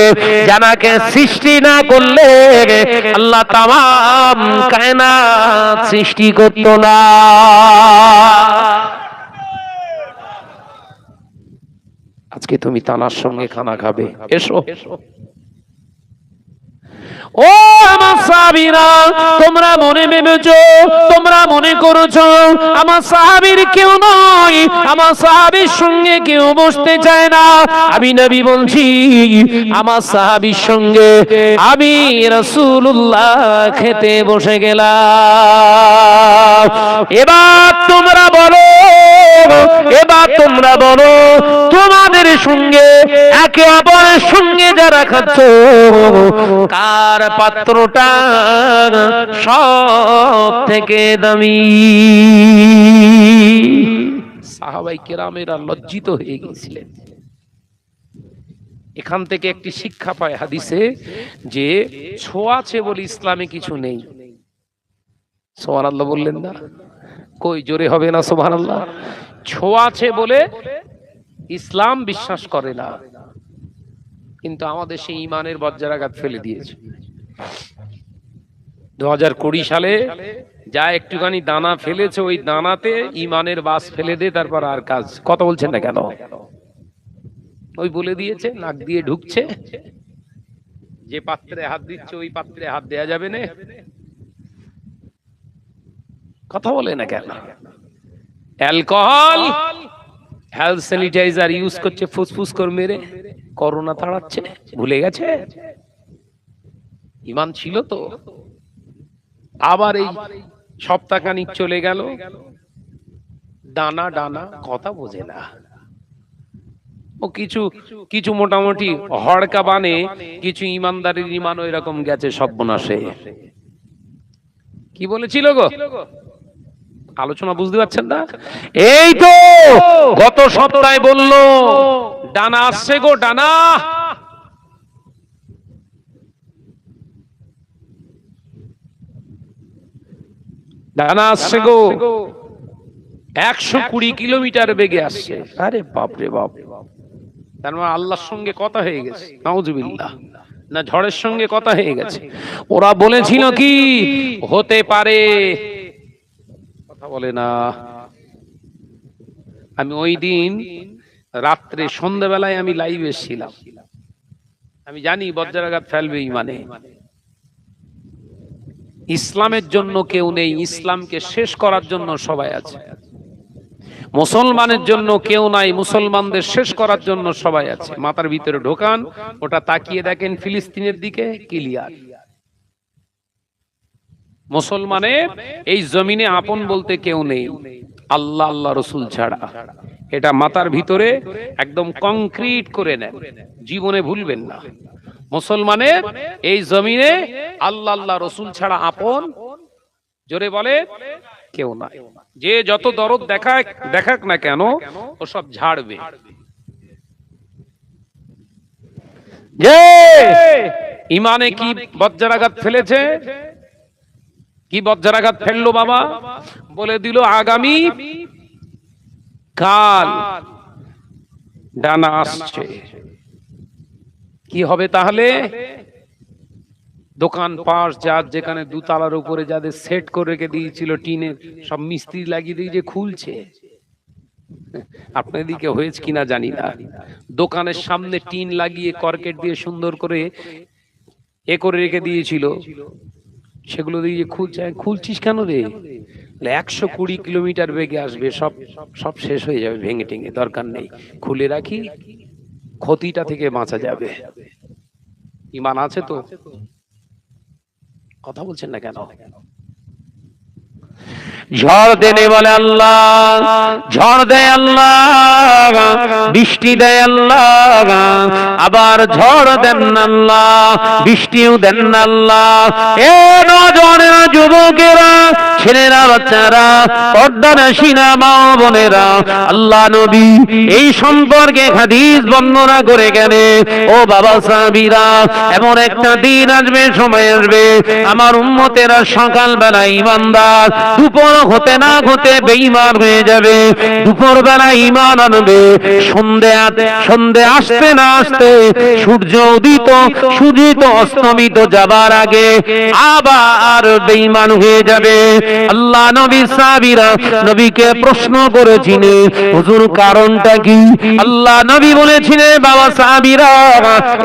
যাকে সৃষ্টি না করলে আল্লাহ তামাম কায়নাত সৃষ্টি করতো না। আজকে তুমি তানার সঙ্গে খানা খাবে, এসো। ও আমার সাহাবীরা, তোমরা মনে ভেবেছো, তোমরা মনে করেছো আমার সাহাবীর কেউ নয়, আমার সাহাবীর সঙ্গে কেউ বসতে চায় না। আমি নবী বলছি আমার সাহাবীর সঙ্গে আমি রাসূলুল্লাহ খেতে বসে গেলাম। এবার তোমরা বলো, এবার তোমরা বলো, তোমাদের সঙ্গে একে অপরের সঙ্গে যারা খাচ্ছ কার পাত্রটা সব থেকে দামি? সাহাবায়ে কেরামেরা লজ্জিত হয়ে গিয়েছিলেন। এখান থেকে একটি শিক্ষা পায় হাদিসে যে ছোঁয়াছে বলে ইসলামে কিছু নেই। সুবহানাল্লাহ বললেন না? কই জোরে হবে না সুবহানাল্লাহ? ছোঁয়াছে বলে ইসলাম বিশ্বাস করে না, কিন্তু আমাদের সেই ইমানের বজ্রাঘাত ফেলে দিয়েছে। 2020 সালে যা একটুখানি দানা ফেলেছে ওই দানাতে ইমানের বাস ফেলে দে, তারপর আর কাজ। কথা বলছেন না কেন? ওই বলে দিয়েছে, নাক দিয়ে ঢুকছে, যে পাত্রে হাত দিচ্ছে ওই পাত্রে হাত দেয়া যাবে না। কথা বলে না কেন? অ্যালকোহল, হেলথ স্যানিটাইজার ইউজ করছে ফুসফুস করে মেরে, করোনা তাড়াচ্ছে। ভুলে গেছে? ইমান ছিল তো। আবার এই সপ্তাহখানিক চলে গেল, দানা ডানা কথা বোঝে না। ও কিছু কিছু মোটামুটি হড়কা বানে, কিছু ইমানদারের ইমান ওই রকম গেছে সর্বনাশে। কি বলেছিল গো? আলোচনা বুঝতে পারছেন না? এই তো গত সপ্তাহে বললো ডানা আসছে গো, ডানা। ডানা আসছে গো, 120 কিলোমিটার বেগে আসছে। আরে বাপ রে বাপ! তার মানে আল্লাহর সঙ্গে কথা হয়ে গেছে। নাউজুবিল্লাহ। না ঝড়ের সঙ্গে কথা হয়ে গেছে। ওরা বলেছিল কি হতে পারে, কথা বলে না। আমি ওই দিন রাত্রে সন্ধ্যাবেলায় আমি লাইভে ছিলাম। আমি জানি বজ্রাঘাত ফেলবে ইমানে। ইসলামের জন্য কেউ নেই, ইসলামকে শেষ করার জন্য সবাই আছে। মুসলমানের জন্য কেউ নাই, মুসলমানদের শেষ করার জন্য সবাই আছে। মাথার ভিতরে ঢোকান, ওটা তাকিয়ে দেখেন ফিলিস্তিনের দিকে, ক্লিয়ার। মুসলমানের এই জমিনে আপন বলতে কেউ নেই, আল্লাহ আল্লাহ রসুল ছাড়া। এটা মাথার ভিতরে একদম কংক্রিট করে নেন, জীবনে ভুলবেন না। মুসলমানের এই জমিনে আল্লাহ আল্লাহ রসুল ছাড়া আপন, জোরে বলে, কেউ নাই। যে যত দরদ দেখাক না কেন ও সব ঝাড়বে। যে ইমানে কি বজ্রাঘাত ফেলেছে, কি বজ্রাঘাত ফেললো বাবা? বলে দিল আগামী কাল ডানা আসছে। কি হবে তাহলে? দোকান পাশ যার যেখানে দুতলার উপরে যাদের সেট করে রেখে দিয়েছিল টিনের, সব মিস্ত্রি লাগিয়ে দিয়ে যে খুলছে। আপনার দিকে হয়েছে কিনা জানি না, দোকানের সামনে টিন লাগিয়ে কর্কেট দিয়ে সুন্দর করে এ করে রেখে দিয়েছিল, সেগুলো দিয়ে খুলছে। খুলছিস কেন রে? 120 কিলোমিটার বেগে আসবে, সব সব শেষ হয়ে যাবে, ভেঙে টেঙে, দরকার নেই, খুলে রাখি, ক্ষতিটা থেকে বাঁচা যাবে। ঈমান আছে তো? কথা বলছেন না কেন? ঝড় দেনে বলে আল্লাহ, ঝড় দেয় আল্লাহ, বৃষ্টি দেয় আল্লাহ, আবার ঝড় দেন না আল্লাহ, বৃষ্টিও দেন না আল্লাহ। এ নজওয়ানেরা, যুবকেরা, ছেলেরা, বাচ্চারা, পর্দানশীনা মা বোনেরা, আল্লাহ নবী এই সম্পর্কে হাদিস বর্ণনা করে গেলেন। ও বাবা সাহাবীরা, এমন একটা দিন আসবে, সময় আসবে, আমার উম্মতেরা সকালবেলা ঈমানদার, দুপুর হতে না হতে বেঈমান হয়ে যাবে, দুপুর বেলা ঈমান আনবে, সন্ধে আসতে না আসতে, সূর্য উদিত সূর্য অস্তমিত যাবার আগে আবার বেঈমান হয়ে যাবে। আল্লাহ নবী সাহাবীরা নবীকে প্রশ্ন করেছিলেন, হুজুর কারণটা কি? আল্লাহ নবী বলেছিলেন, বাবা সাহাবীরা,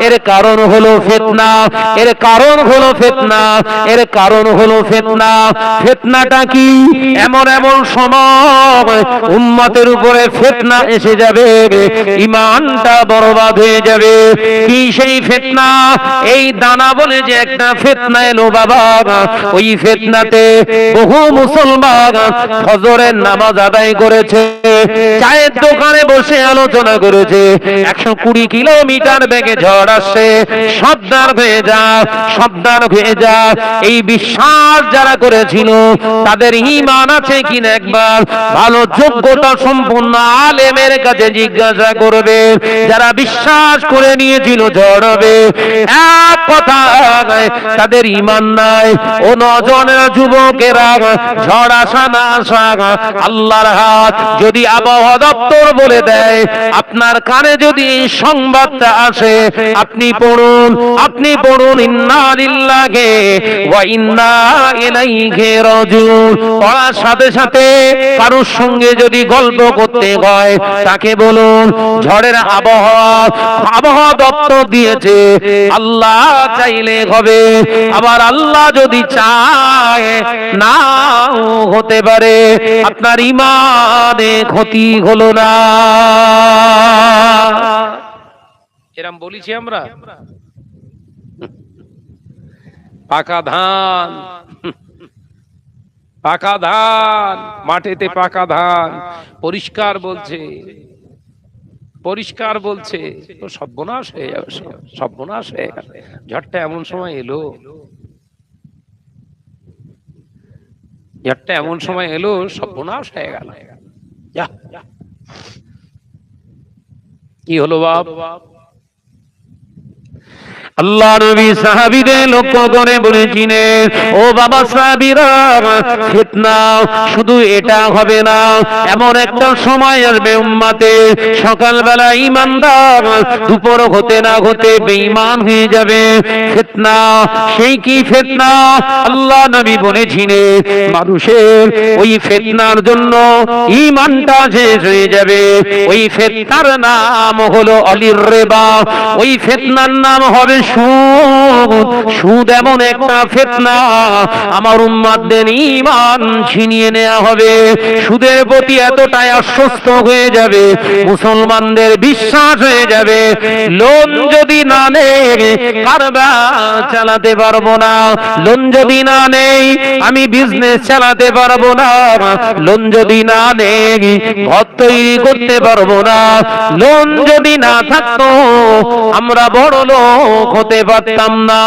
এর কারণ হলো ফিতনা, এর কারণ হলো ফিতনা, এর কারণ হলো ফিতনা। ফিতনাটা কি? এমন এমন সময় উম্মতের উপরে ফিতনা এসে যাবে, ঈমানটা বরবাদ হয়ে যাবে। কি সেই ফিতনা? এই দানা বলে যে একটা ফিতনা এলো বাবা, ওই ফিতনাতে বহু মুসলমান ফজরের নামাজ আদায় করেছে, চায়ের দোকানে বসে আলোচনা করেছে, 120 কিলোমিটার বেগে ঝড় আসছে, সাবধান হয়ে যা, সাবধান হয়ে যা। এই বিশ্বাস যারা করেছিল তাদের ঈমান আছে কিনা একবার ভালো যোগ্যতা সম্পন্ন আলেমের কাছে জিজ্ঞাসা করবে। যারা বিশ্বাস করে নিয়েছিল ঝড় হবে, এক কথা তাদের ঈমান নাই। ও নজওয়ানেরা, যুবকেরা, ঝড় আসা না আসা আল্লাহর হাত। যদি আবহাওয়া দপ্তর বলে দেয়, আপনার কানে যদি এই সংবাদটা আসে, আপনি পড়ুন, আপনি পড়ুন, ইন্না লিল্লাহি ওয়া ইন্না ইলাইহি রাজিউন। পড়ার সাথে সাথে কারোর সঙ্গে যদি গল্প করতে হয়, তাকে বলুন ঝড়ের আবহাওয়া দপ্তর দিয়েছে, আল্লাহ চাইলে হবে, আবার আল্লাহ যদি চায় নাও হতে পারে। আপনার ঈমানে ক্ষতি হলো না। এরম বলেছি আমরা। পাকা ধান, পাকা ধান, মাঠেতে পাকা ধান, পরিষ্কার বলছে, পরিষ্কার বলছে, তো সর্বনাশ হয়ে যাবে, সর্বনাশ হয়ে গেল। ঝড়টা এমন সময় এলো, ঝড়টা এমন সময় এলো, সর্বনাশ হয়ে গেল। কি হলো বাপ? আল্লাহ নবী সাহাবীদের লক্ষ্য করে বলেছিলেন, ও বাবা সাহাবীরা, ফিতনা শুধু এটা হবে না, এমন একটা সময় আসবে উম্মতে সকালবেলা ঈমানদার, দুপুর হতে না হতে বেঈমান হয়ে যাবে। ফিতনা, সেই কি ফিতনা? আল্লাহ নবী বলেছিলেন, মানুষের ওই ফিতনার জন্য ঈমানটা শেষ হয়ে যাবে। ওই ফিতনার নাম হলো অলির রিবা, ওই ফিতনার নাম হবে সুদ। সুদ এমন একটা ফিতনা, আমার উম্মতদের ঈমান ছিনিয়ে নেওয়া হবে। সুদের প্রতি এতটাই আশ্বস্ত হয়ে যাবে, মুসলমানদের বিশ্বাস হয়ে যাবে, লোন যদি না নেই কারবার চালাতে পারবো না, লোন যদি না নেই আমি বিজনেস চালাতে পারবো না, লোন যদি না নেই ঘর তৈরি করতে পারবো না, লোন যদি না থাকতো আমরা বড় লোক হতে পারতাম না।